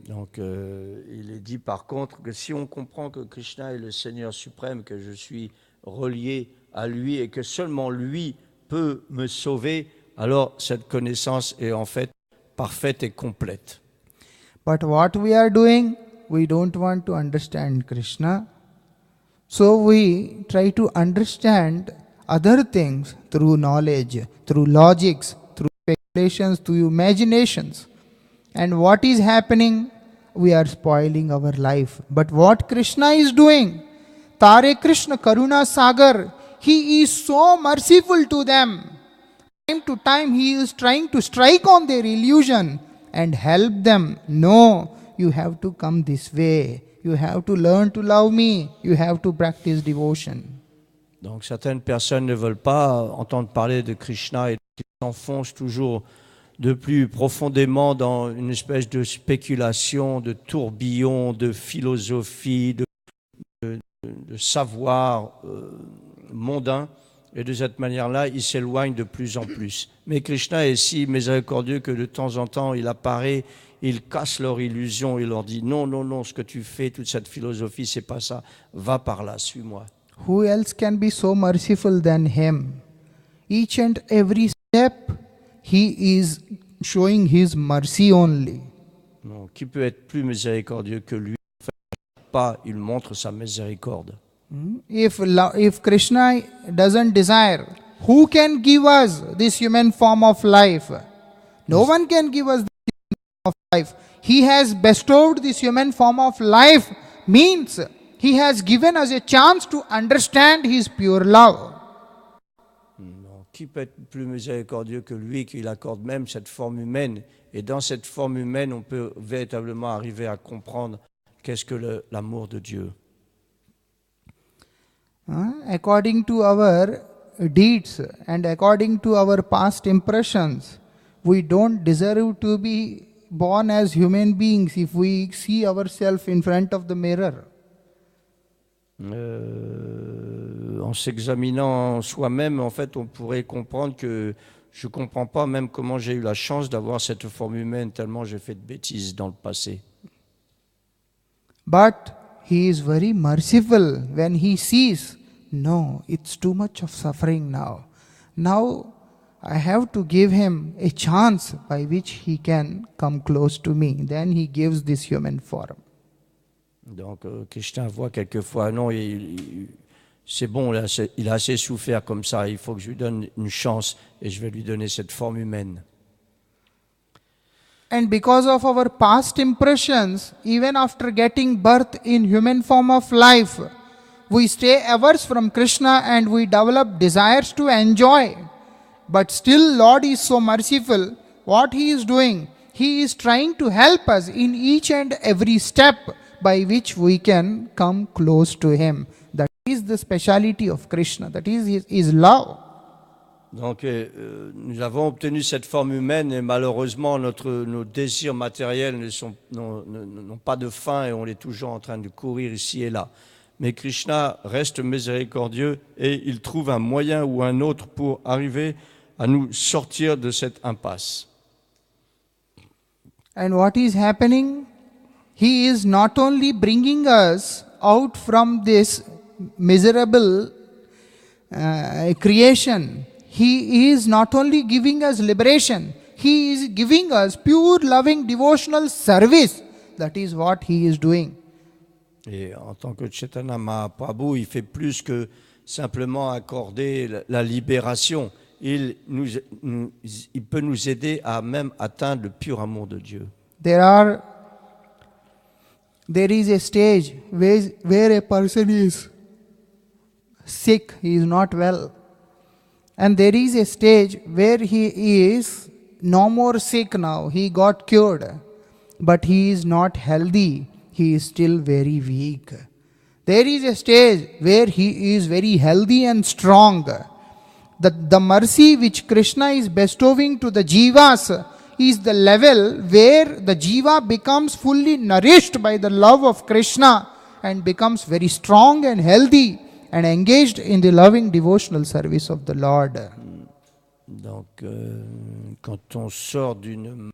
Donc, il est dit par contre que si on comprend que Krishna est le Seigneur suprême, que je suis relié à lui et que seulement lui peut me sauver, alors cette connaissance est en fait parfaite et complète. But what we are doing, we don't want to understand Krishna. So we try to understand other things through knowledge, through logics, through speculations, through imaginations. And what is happening? We are spoiling our life. But what Krishna is doing? Tare Krishna Karuna Sagar, He is so merciful to them. Time to time He is trying to strike on their illusion and help them. No, you have to come this way. You have to learn to love me. You have to practice devotion. Donc certaines personnes ne veulent pas entendre parler de Krishna et ils s'enfoncent toujours de plus profondément dans une espèce de spéculation, de tourbillon, de philosophie, de savoir mondain. Et de cette manière-là, ils s'éloignent de plus en plus. Mais Krishna est si miséricordieux que de temps en temps, il apparaît, il casse leur illusion, il leur dit non, non, non, ce que tu fais, toute cette philosophie, c'est pas ça. Va par là, suis-moi. Who else can be so merciful than Him? Each and every step, He is showing His mercy only. Non, qui peut être plus miséricordieux que lui? En fait, pas, il montre sa miséricorde. If Krishna doesn't desire, who can give us this human form of life? No one can give us this human form of life. He has bestowed this human form of life, means He has given us a chance to understand His pure love. Non, qui peut être plus miséricordieux que lui, qu'il accorde même cette forme humaine? Et dans cette forme humaine, on peut véritablement arriver à comprendre qu'est-ce que l'amour de Dieu. According to our deeds and according to our past impressions, we don't deserve to be born as human beings if we see ourselves in front of the mirror. En s'examinant soi-même, en fait, on pourrait comprendre que je ne comprends pas même comment j'ai eu la chance d'avoir cette forme humaine, tellement j'ai fait de bêtises dans le passé. But He is very merciful when He sees, no, it's too much of suffering now. Now I have to give him a chance by which he can come close to me. Then He gives this human form. Donc Krishna voit quelquefois, non, c'est bon, là, il a assez souffert comme ça, il faut que je lui donne une chance et je vais lui donner cette forme humaine. And because of our past impressions, even after getting birth in human form of life, we stay averse from Krishna and we develop desires to enjoy. But still Lord is so merciful. What He is doing? He is trying to help us in each and every step by which we can come close to Him. That is the speciality of Krishna. That is His love. Donc nous avons obtenu cette forme humaine et malheureusement nos désirs matériels n'ont pas de fin et on est toujours en train de courir ici et là. Mais Krishna reste miséricordieux et il trouve un moyen ou un autre pour arriver à nous sortir de cette impasse. And what is happening? He is not only bringing us out from this miserable creation, He is not only giving us liberation, He is giving us pure loving devotional service. That is what He is doing. Et en tant que Chaitanya Mahaprabhu, il fait plus que simplement accorder la libération. Il peut nous aider à même atteindre le pur amour de Dieu. There is a stage where a person is sick, he is not well. And there is a stage where he is no more sick now, he got cured. But he is not healthy, he is still very weak. There is a stage where he is very healthy and strong. The mercy which Krishna is bestowing to the jivas is the level where the jiva becomes fully nourished by the love of Krishna and becomes very strong and healthy and engaged in the loving devotional service of the Lord. Donc, quand on sort d'une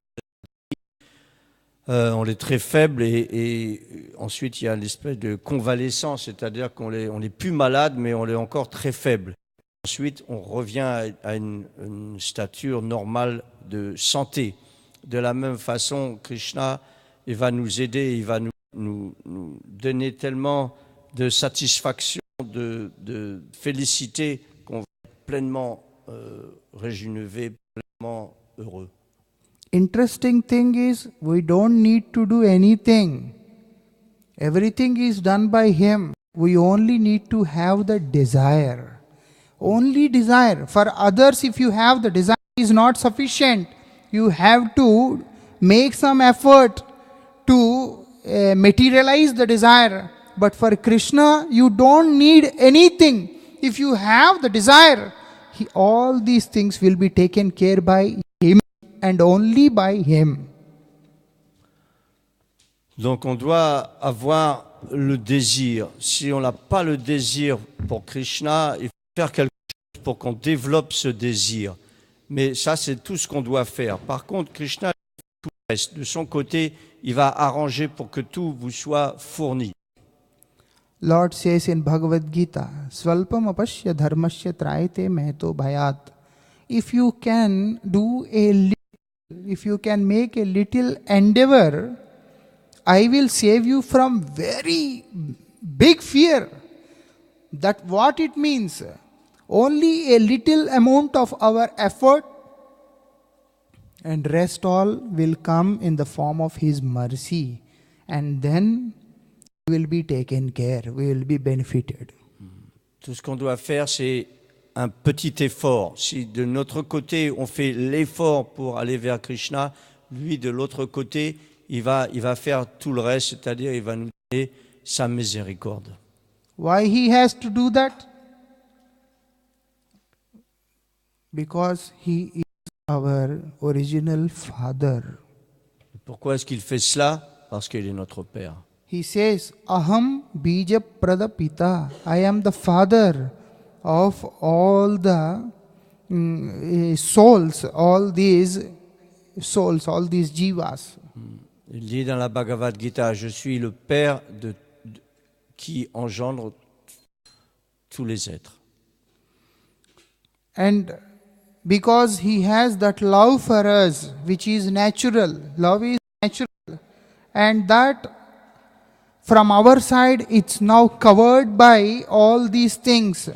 maladie, on est très faible et ensuite il y a l'espèce de convalescence, c'est-à-dire qu'on n'est plus malade mais on est encore très faible. Ensuite, on revient à une stature normale de santé. De la même façon, Krishna, il va nous aider, il va nous donner tellement de satisfaction, de félicité qu'on va être pleinement régénévé, pleinement heureux. Interesting thing is, we don't need to do anything. Everything is done by Him. We only need to have the desire. Only desire. For others, if you have the desire, is not sufficient. You have to make some effort to materialize the desire. But for Krishna, you don't need anything. If you have the desire, all these things will be taken care by Him and only by Him. Donc on doit avoir le désir. Si on n'a pas le désir pour Krishna, il faut faire quelque chose pour qu'on développe ce désir. Mais ça, c'est tout ce qu'on doit faire. Par contre, Krishna, tout le reste. De son côté, il va arranger pour que tout vous soit fourni. Lord says in Bhagavad Gita, Svalpam apashya dharmasya trayate meheto bhayat. If you can do a little, if you can make a little endeavor, I will save you from very big fear. That what it means? Only a little amount of our effort and rest all will come in the form of His mercy. And then we will be taken care, we will be benefited. Tout ce qu'on doit faire, c'est un petit effort. Si de notre côté, on fait l'effort pour aller vers Krishna, lui, de l'autre côté, il va faire tout le reste, c'est-à-dire il va nous donner sa miséricorde. Why He has to do that? Because He is our original Father. Pourquoi est-ce qu'il fait cela? Parce qu'il est notre Père. He says, Aham bija prada pita. I am the father of all the souls, all these jivas. Il dit dans la Bhagavad Gita, je suis le Père qui engendre tous les êtres. And because He has that love for us, which is natural, love is natural, and that from our side it's now covered by all these things.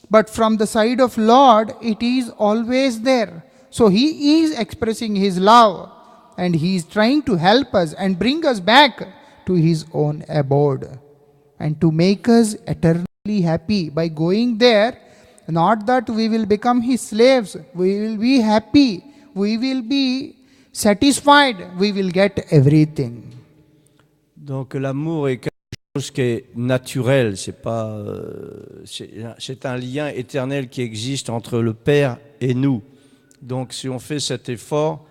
But from the side of Lord, it is always there. So He is expressing His love and He is trying to help us and bring us back to His own abode and to make us eternally happy by going there. Not that we will become His slaves, we will be happy, we will be satisfied, we will get everything. Donc l'amour est quelque chose qui est naturel, c'est un lien éternel qui existe entre le Père et nous. Donc si on fait cet effort,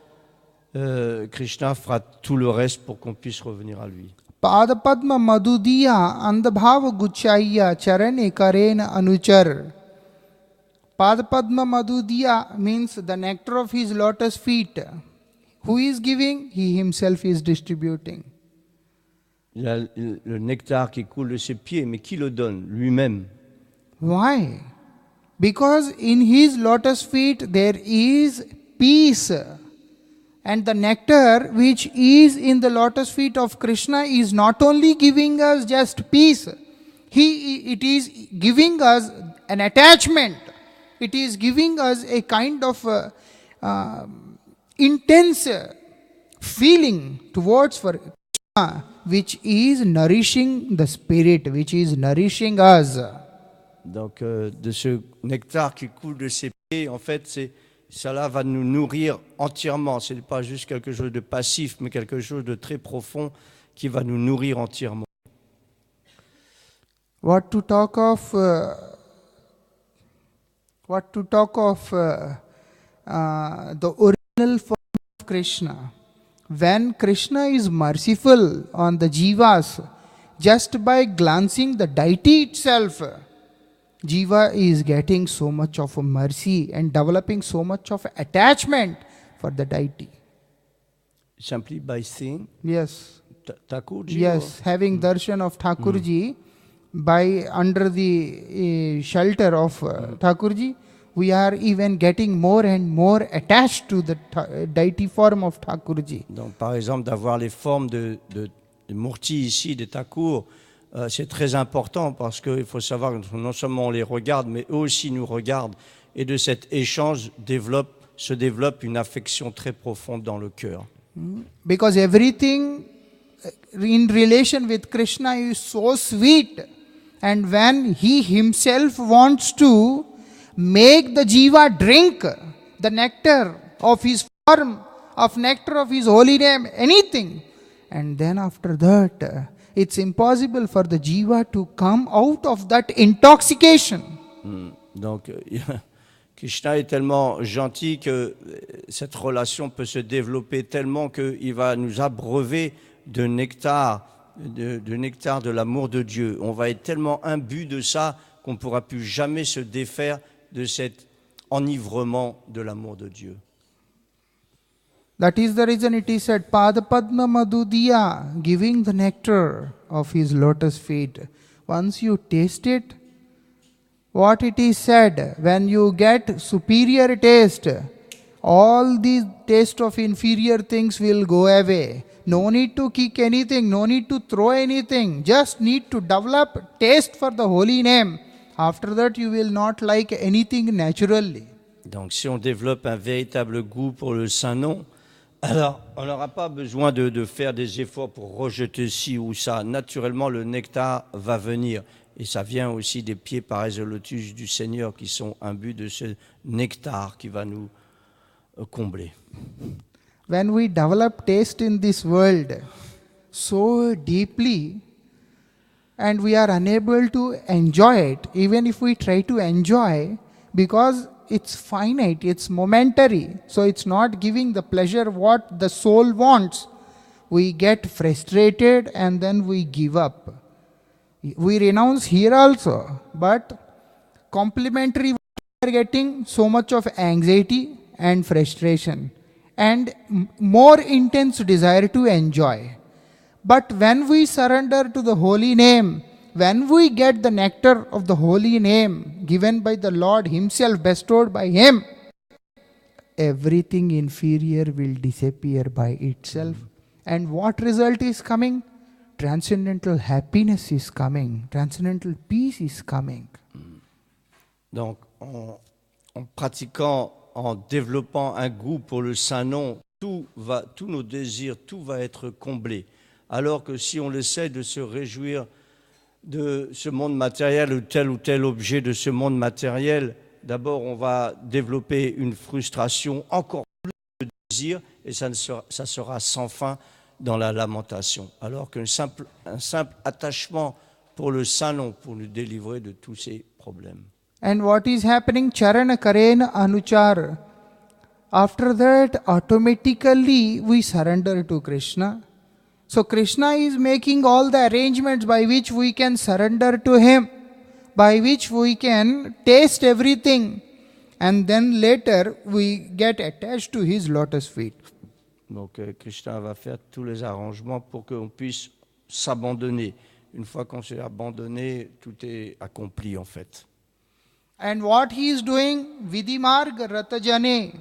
Krishna fera tout le reste pour qu'on puisse revenir à lui. Padapadma madudiya andabhava guchaya charane karena anuchar. Padapadma madudiya means the nectar of His lotus feet. Who is giving? He Himself is distributing. Il y a le nectar qui coule de ses pieds, mais qui le donne? Lui-même. Why? Because in His lotus feet there is peace. And the nectar which is in the lotus feet of Krishna is not only giving us just peace, it is giving us an attachment. It is giving us a kind of intense feeling towards for Krishna, which is nourishing the spirit, which is nourishing us. Donc de ce nectar qui coule de ses pieds, en fait, cela va nous nourrir entièrement. Ce n'est pas juste quelque chose de passif, mais quelque chose de très profond qui va nous nourrir entièrement. What to talk of the original form of Krishna. When Krishna is merciful on the jivas, just by glancing the deity itself, jiva is getting so much of a mercy and developing so much of attachment for the deity. Simply by seeing? Yes. Thakurji? Yes, having darshan of Thakurji, by under the shelter of Thakurji, we are even getting more and more attached to the deity form of Thakurji. Donc, par exemple, d'avoir les formes de Murti ici, de Thakur, c'est très important parce qu'il faut savoir que non seulement on les regarde, mais eux aussi nous regardent. Et de cet échange se développe une affection très profonde dans le cœur. Because everything in relation with Krishna is so sweet. And when he himself wants to make the jiva drink the nectar of his form, of nectar of his holy name, anything, and then after that, it's impossible for the jiva to come out of that intoxication. Donc, Krishna est tellement gentil que cette relation peut se développer tellement qu'il va nous abreuver de nectar, de l'amour de Dieu. On va être tellement imbu de ça qu'on ne pourra plus jamais se défaire de cet enivrement de l'amour de Dieu. That is the reason it is said, Padapadma Madhudiya, giving the nectar of his lotus feet. Once you taste it, what it is said, when you get superior taste, all these taste of inferior things will go away. No need to kick anything, no need to throw anything, just need to develop taste for the holy name. After that you will not like anything naturally. Donc si on développe un véritable goût pour le saint nom, alors on n'aura pas besoin de faire des efforts pour rejeter ci ou ça. Naturellement le nectar va venir. Et ça vient aussi des pieds pareils au lotus du Seigneur qui sont imbus de ce nectar qui va nous combler. When we develop taste in this world so deeply and we are unable to enjoy it, even if we try to enjoy, because it's finite, it's momentary, so it's not giving the pleasure what the soul wants, we get frustrated and then we give up. We renounce here also, but complementary we are getting so much of anxiety and frustration and more intense desire to enjoy. But when we surrender to the holy name, when we get the nectar of the holy name given by the Lord himself, bestowed by him, everything inferior will disappear by itself. And what result is coming? Transcendental happiness is coming. Transcendental peace is coming. Donc, en pratiquant, en développant un goût pour le saint nom, tous nos désirs, tout va être comblé. Alors que si on essaie de se réjouir de ce monde matériel ou tel objet de ce monde matériel, d'abord on va développer une frustration, encore plus de désir, et ça sera sans fin dans la lamentation. Alors qu'un simple attachement pour le saint nom, pour nous délivrer de tous ces problèmes. And what is happening? Charana Karena Anuchar. After that, automatically we surrender to Krishna. So Krishna is making all the arrangements by which we can surrender to him, by which we can taste everything, and then later we get attached to his lotus feet. Donc Krishna va faire tous les arrangements pour qu'on puisse s'abandonner. Une fois qu'on s'est abandonné, tout est accompli en fait. And what he is doing, Vidimarga Ratajane,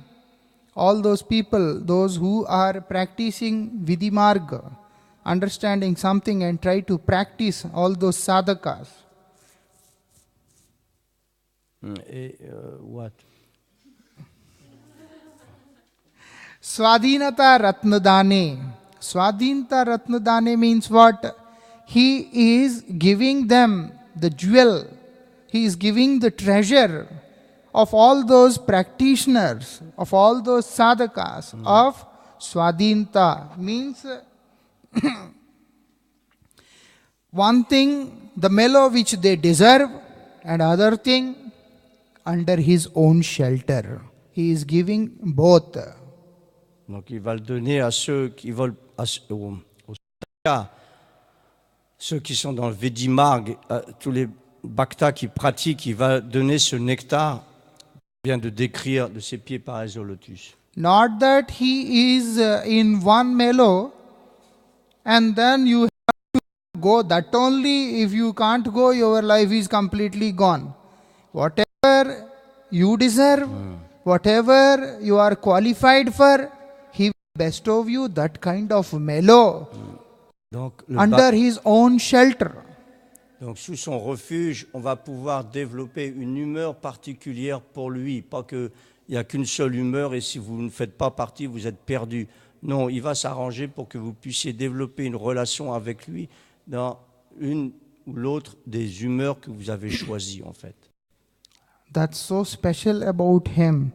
all those people, those who are practicing Vidimarga, understanding something and try to practice all those sadhakas. What? Swadhinata Ratnadane. Swadhinata Ratnadane means what? He is giving them the jewel. He is giving the treasure of all those practitioners, of all those sadhakas, of Swadhinta. Means one thing, the mellow which they deserve, and other thing, under his own shelter. He is giving both. Donc il va le donner à ceux qui veulent, aux sadhakas, ceux qui sont dans le Vidimarg, tous les bhaktas qui pratiquent, il va donner ce nectar, vient de décrire de ses pieds pareils au lotus. Not that he is in one mellow and then you have to go. That only, if you can't go, your life is completely gone. Whatever you deserve, whatever you are qualified for, he will bestow you that kind of mellow Donc, under his own shelter. Donc sous son refuge, on va pouvoir développer une humeur particulière pour lui. Pas qu'il n'y a qu'une seule humeur et si vous ne faites pas partie, vous êtes perdu. Non, il va s'arranger pour que vous puissiez développer une relation avec lui dans une ou l'autre des humeurs que vous avez choisies en fait. That's so special about him.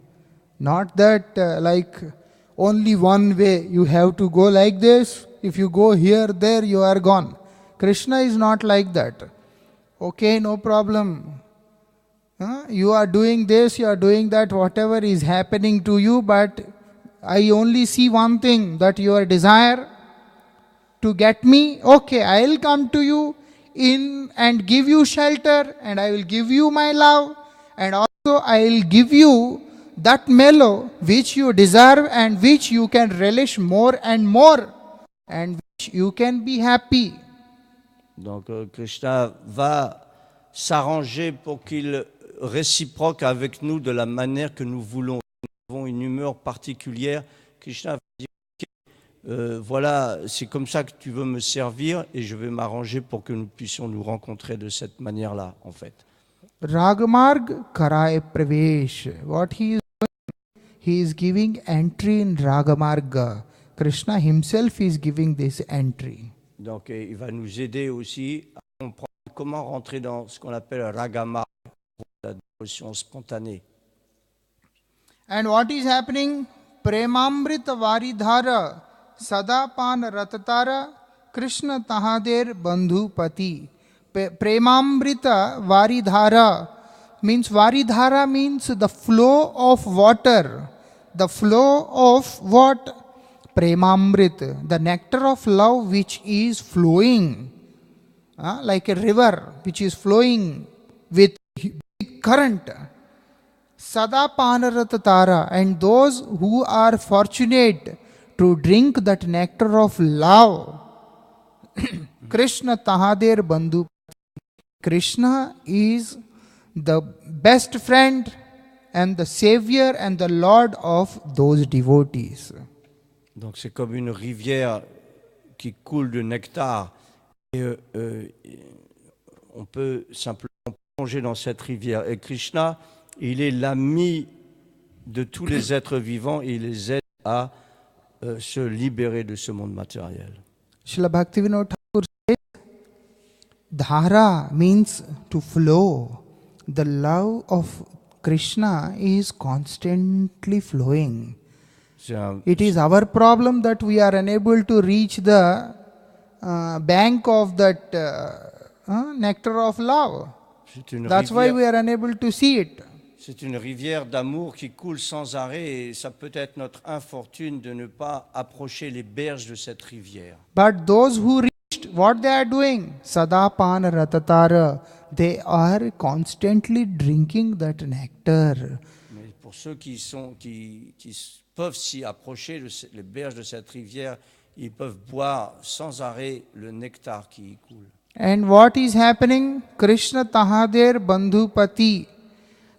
Not that like only one way you have to go like this. If you go here, there, you are gone. Krishna is not like that. Okay, no problem. You are doing this, you are doing that, whatever is happening to you, but I only see one thing, that your desire to get me. Okay, I will come to you in and give you shelter, and I will give you my love, and also I will give you that mellow which you deserve and which you can relish more and more, and which you can be happy. Donc Krishna va s'arranger pour qu'il réciproque avec nous de la manière que nous voulons. Nous avons une humeur particulière. Krishna va dire, voilà, c'est comme ça que tu veux me servir et je vais m'arranger pour que nous puissions nous rencontrer de cette manière-là, en fait. Ragamarg Karay Pravesh. What he is doing? He is giving entry in Ragamarga. Krishna himself is giving this entry. Donc il va nous aider aussi à comprendre comment rentrer dans ce qu'on appelle Ragamarga, la dévotion spontanée. And what is happening? Premamrita Varidhara Sadapan Ratatara Krishna Tahader Bandhupati. Premamrita Varidhara means Varidhara means the flow of water. The flow of what? Premamrit, the nectar of love which is flowing like a river which is flowing with big current. Sada Panaratatara, and those who are fortunate to drink that nectar of love, Krishna Tahader Bandhu. Krishna is the best friend and the savior and the lord of those devotees. Donc c'est comme une rivière qui coule de nectar et on peut simplement plonger dans cette rivière. Et Krishna, il est l'ami de tous les êtres vivants et il les aide à se libérer de ce monde matériel. Srila Bhaktivinoda Thakur says, Dhara means to flow. The love of Krishna is constantly flowing. It is our problem that we are unable to reach the bank of that nectar of love. That's why we are unable to see it. C'est une rivière d'amour qui coule sans arrêt et ça peut être notre infortune de ne pas approcher les berges de cette rivière. But those who reached, what they are doing? Sadapan Ratatara. They are constantly drinking that nectar. Mais pour ceux qui peuvent s'y approcher, les berges de cette rivière, ils peuvent boire sans arrêt le nectar qui y coule. And what is happening? Krishna Tahader Bandhupati.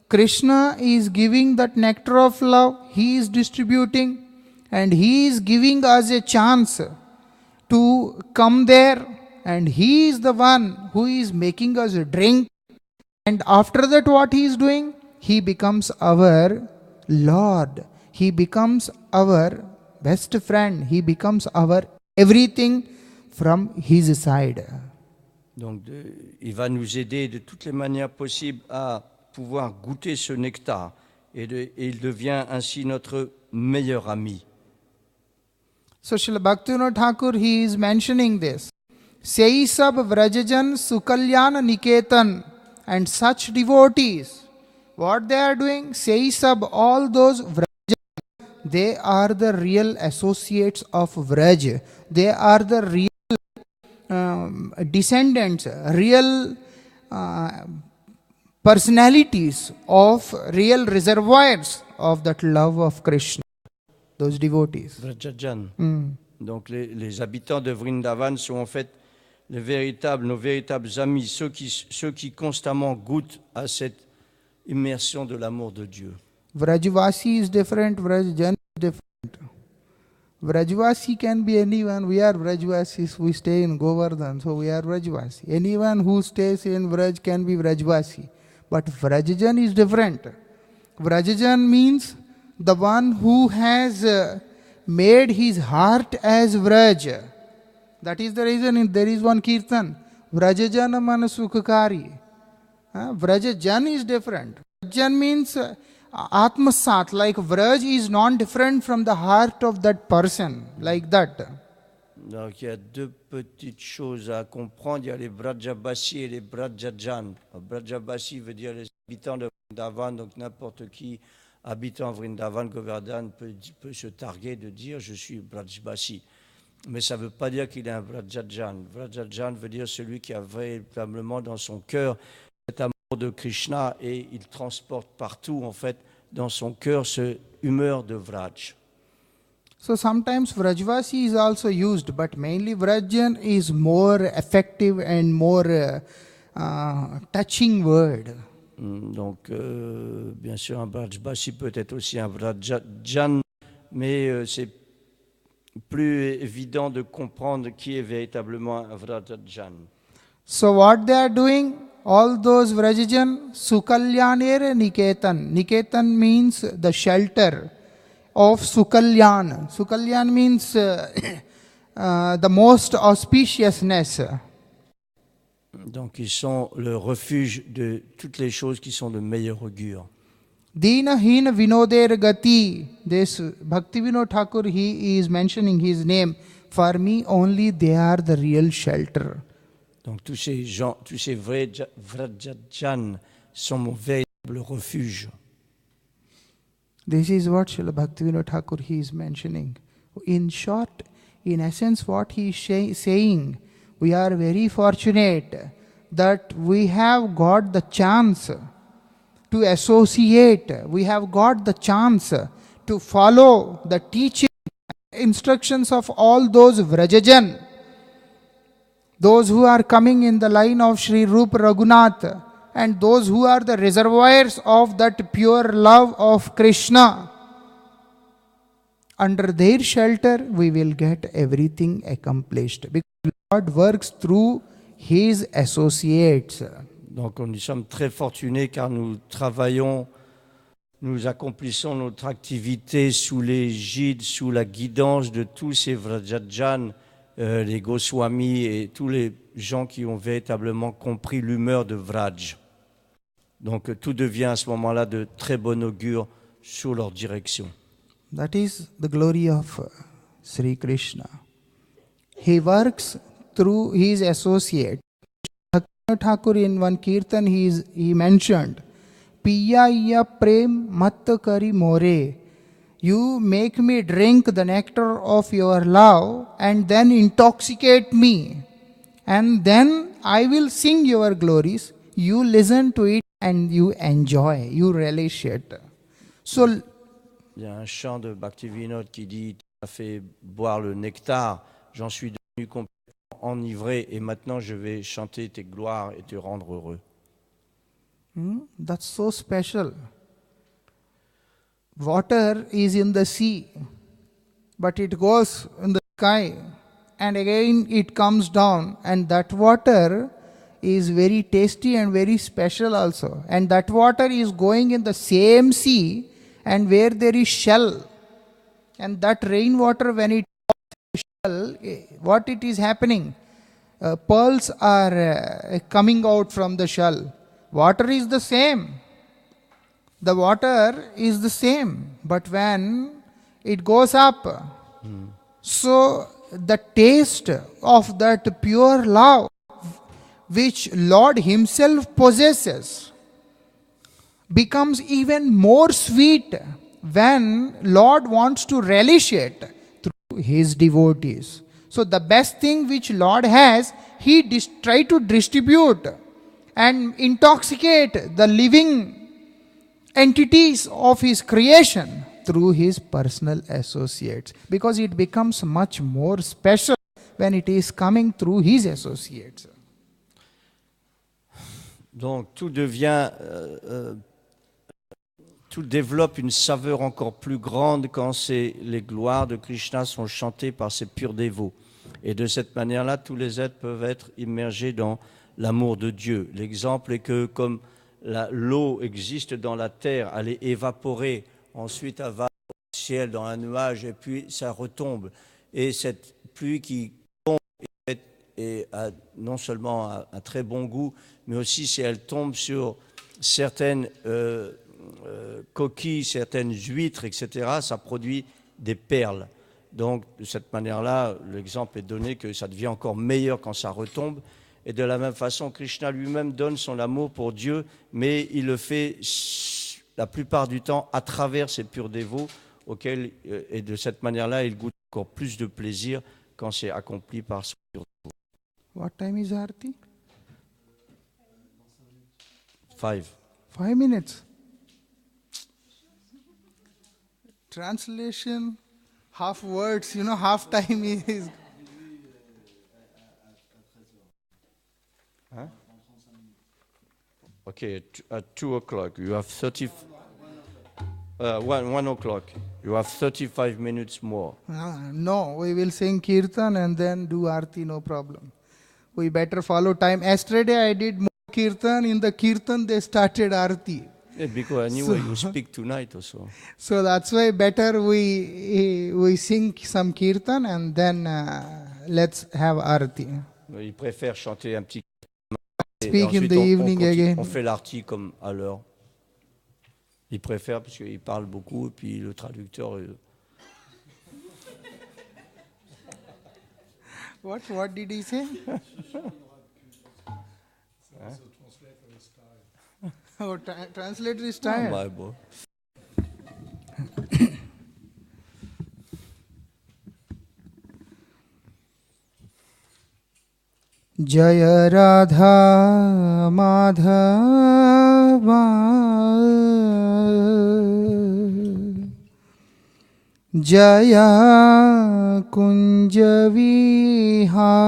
Krishna is giving that nectar of love. He is distributing and he is giving us a chance to come there, and he is the one who is making us drink. And after that, what he is doing? He becomes our Lord. He becomes our best friend. He becomes our everything from his side. Donc, il va nous aider de toutes les manières possibles à pouvoir goûter ce nectar. Et il devient ainsi notre meilleur ami. So, Srila Bhaktivinoda Thakur, he is mentioning this. Sei sab vrajajan sukalyana niketan. And such devotees, what they are doing? Sei sab, all those vrajajan, they are the real associates of Vraj. They are the real descendants, real personalities of real reservoirs of that love of Krishna. Those devotees. Vrajajan. Donc les habitants de Vrindavan sont en fait nos véritables amis, ceux qui constamment goûtent à cette immersion de l'amour de Dieu. Vrajvasi is different, Vrajajan is different. Vrajvasi can be anyone. We are Vrajvasis, we stay in Govardhan, so we are Vrajvasi. Anyone who stays in Vraj can be Vrajvasi. But Vrajajan is different. Vrajajan means the one who has made his heart as Vraj. That is the reason there is one kirtan. Vrajajana manasukhakari. Vrajajan is different. Vrajajan means Atmasat, like Vraj is non-different from the heart of that person, like that. Donc il y a deux petites choses à comprendre. Il y a les Vrajabasi et les Vrajajan. Vrajabasi veut dire les habitants de Vrindavan, donc n'importe qui habitant Vrindavan, Govardhan peut se targuer de dire je suis Vrajabasi. Mais ça ne veut pas dire qu'il est un Vrajajan. Vrajajan veut dire celui qui a véritablement dans son cœur cet amour de Krishna et il transporte partout en fait dans son cœur ce humeur de Vraj. So sometimes Vrajvasi is also used, but mainly Vrajan is more effective and more touching word. Donc bien sûr un Vrajbasi peut être aussi un Vrajajan, mais c'est plus évident de comprendre qui est véritablement un Vrajajan. So what they are doing? All those Vrajajan, Sukalyanere Niketan. Niketan means the shelter of Sukalyan. Sukalyan means the most auspiciousness. Donc ils sont le refuge de toutes les choses qui sont de meilleur augure. Dina Hina Vinoder Gati. This Bhakti Vinod Thakur, he is mentioning his name. For me only they are the real shelter. Donc tous ces gens, tous ces Vrajajan sont mon véritable refuge. This is what Srila Bhakti Vinod Thakur he is mentioning. In short, in essence, what he is saying, we are very fortunate that we have got the chance to associate, we have got the chance to follow the teaching, instructions of all those Vrajajan, those who are coming in the line of Sri Rupa Raghunath, and those who are the reservoirs of that pure love of Krishna. Under their shelter, we will get everything accomplished. Because God works through His associates. Donc nous sommes très fortunés car nous travaillons, nous accomplissons notre activité sous l'égide, sous la guidance de tous ces Vrajajan, les Goswamis et tous les gens qui ont véritablement compris l'humeur de Vraj. Donc tout devient à ce moment-là de très bon augure sous leur direction. That is the glory of Sri Krishna. He works through his associate. Bhakti Thakur in one kirtan he mentioned, Piya iya prem mat kari more. You make me drink the nectar of your love and then intoxicate me. And then I will sing your glories. You listen to it and you enjoy, you relish it. So, il y a un chant de Bhaktivinod qui dit tu m'as fait boire le nectar, j'en suis devenu complètement enivré et maintenant je vais chanter tes gloires et te rendre heureux. That's so special. Water is in the sea, but it goes in the sky and again it comes down, and that water is very tasty and very special also. And that water is going in the same sea and where there is shell. And that rainwater, when it shell, what it is happening? Pearls are coming out from the shell. Water is the same. The water is the same. But when it goes up, so the taste of that pure love which Lord Himself possesses becomes even more sweet when Lord wants to relish it through His devotees. So the best thing which Lord has, He try to distribute and intoxicate the living entities of His creation through His personal associates, because it becomes much more special when it is coming through His associates. Donc tout devient tout développe une saveur encore plus grande quand les gloires de Krishna sont chantées par ces purs dévots. Et de cette manière-là, tous les êtres peuvent être immergés dans l'amour de Dieu. L'exemple est que comme l'eau existe dans la terre, elle est évaporée, ensuite elle va au ciel, dans un nuage, et puis ça retombe. Et cette pluie qui tombe a non seulement un très bon goût, mais aussi si elle tombe sur certaines coquilles, certaines huîtres, etc., ça produit des perles. Donc, de cette manière-là, l'exemple est donné que ça devient encore meilleur quand ça retombe. Et de la même façon, Krishna lui-même donne son amour pour Dieu, mais il le fait la plupart du temps à travers ses purs dévots, auxquels, et de cette manière-là, il goûte encore plus de plaisir quand c'est accompli par son pur dévot. What time is Arti? 5 minutes. Translation, half words, half time is... Huh? Okay, at 2 o'clock, you have 1 o'clock, you have 35 minutes more. No, we will sing Kirtan and then do Arti, no problem. We better follow time. Yesterday I did more Kirtan. In the Kirtan they started Arti. Yeah, because anyway, you speak tonight also. So that's why better we sing some Kirtan and then let's have Arti. Il préfère chanter un petit. Speak in the evening again. On fait l'arti comme à l'heure. Il préfère parce qu'il parle beaucoup et puis le traducteur. What did he say? Oh, translator is tired. Oh, my boy. Jaya Radha Madhava Jaya Kunja Vihari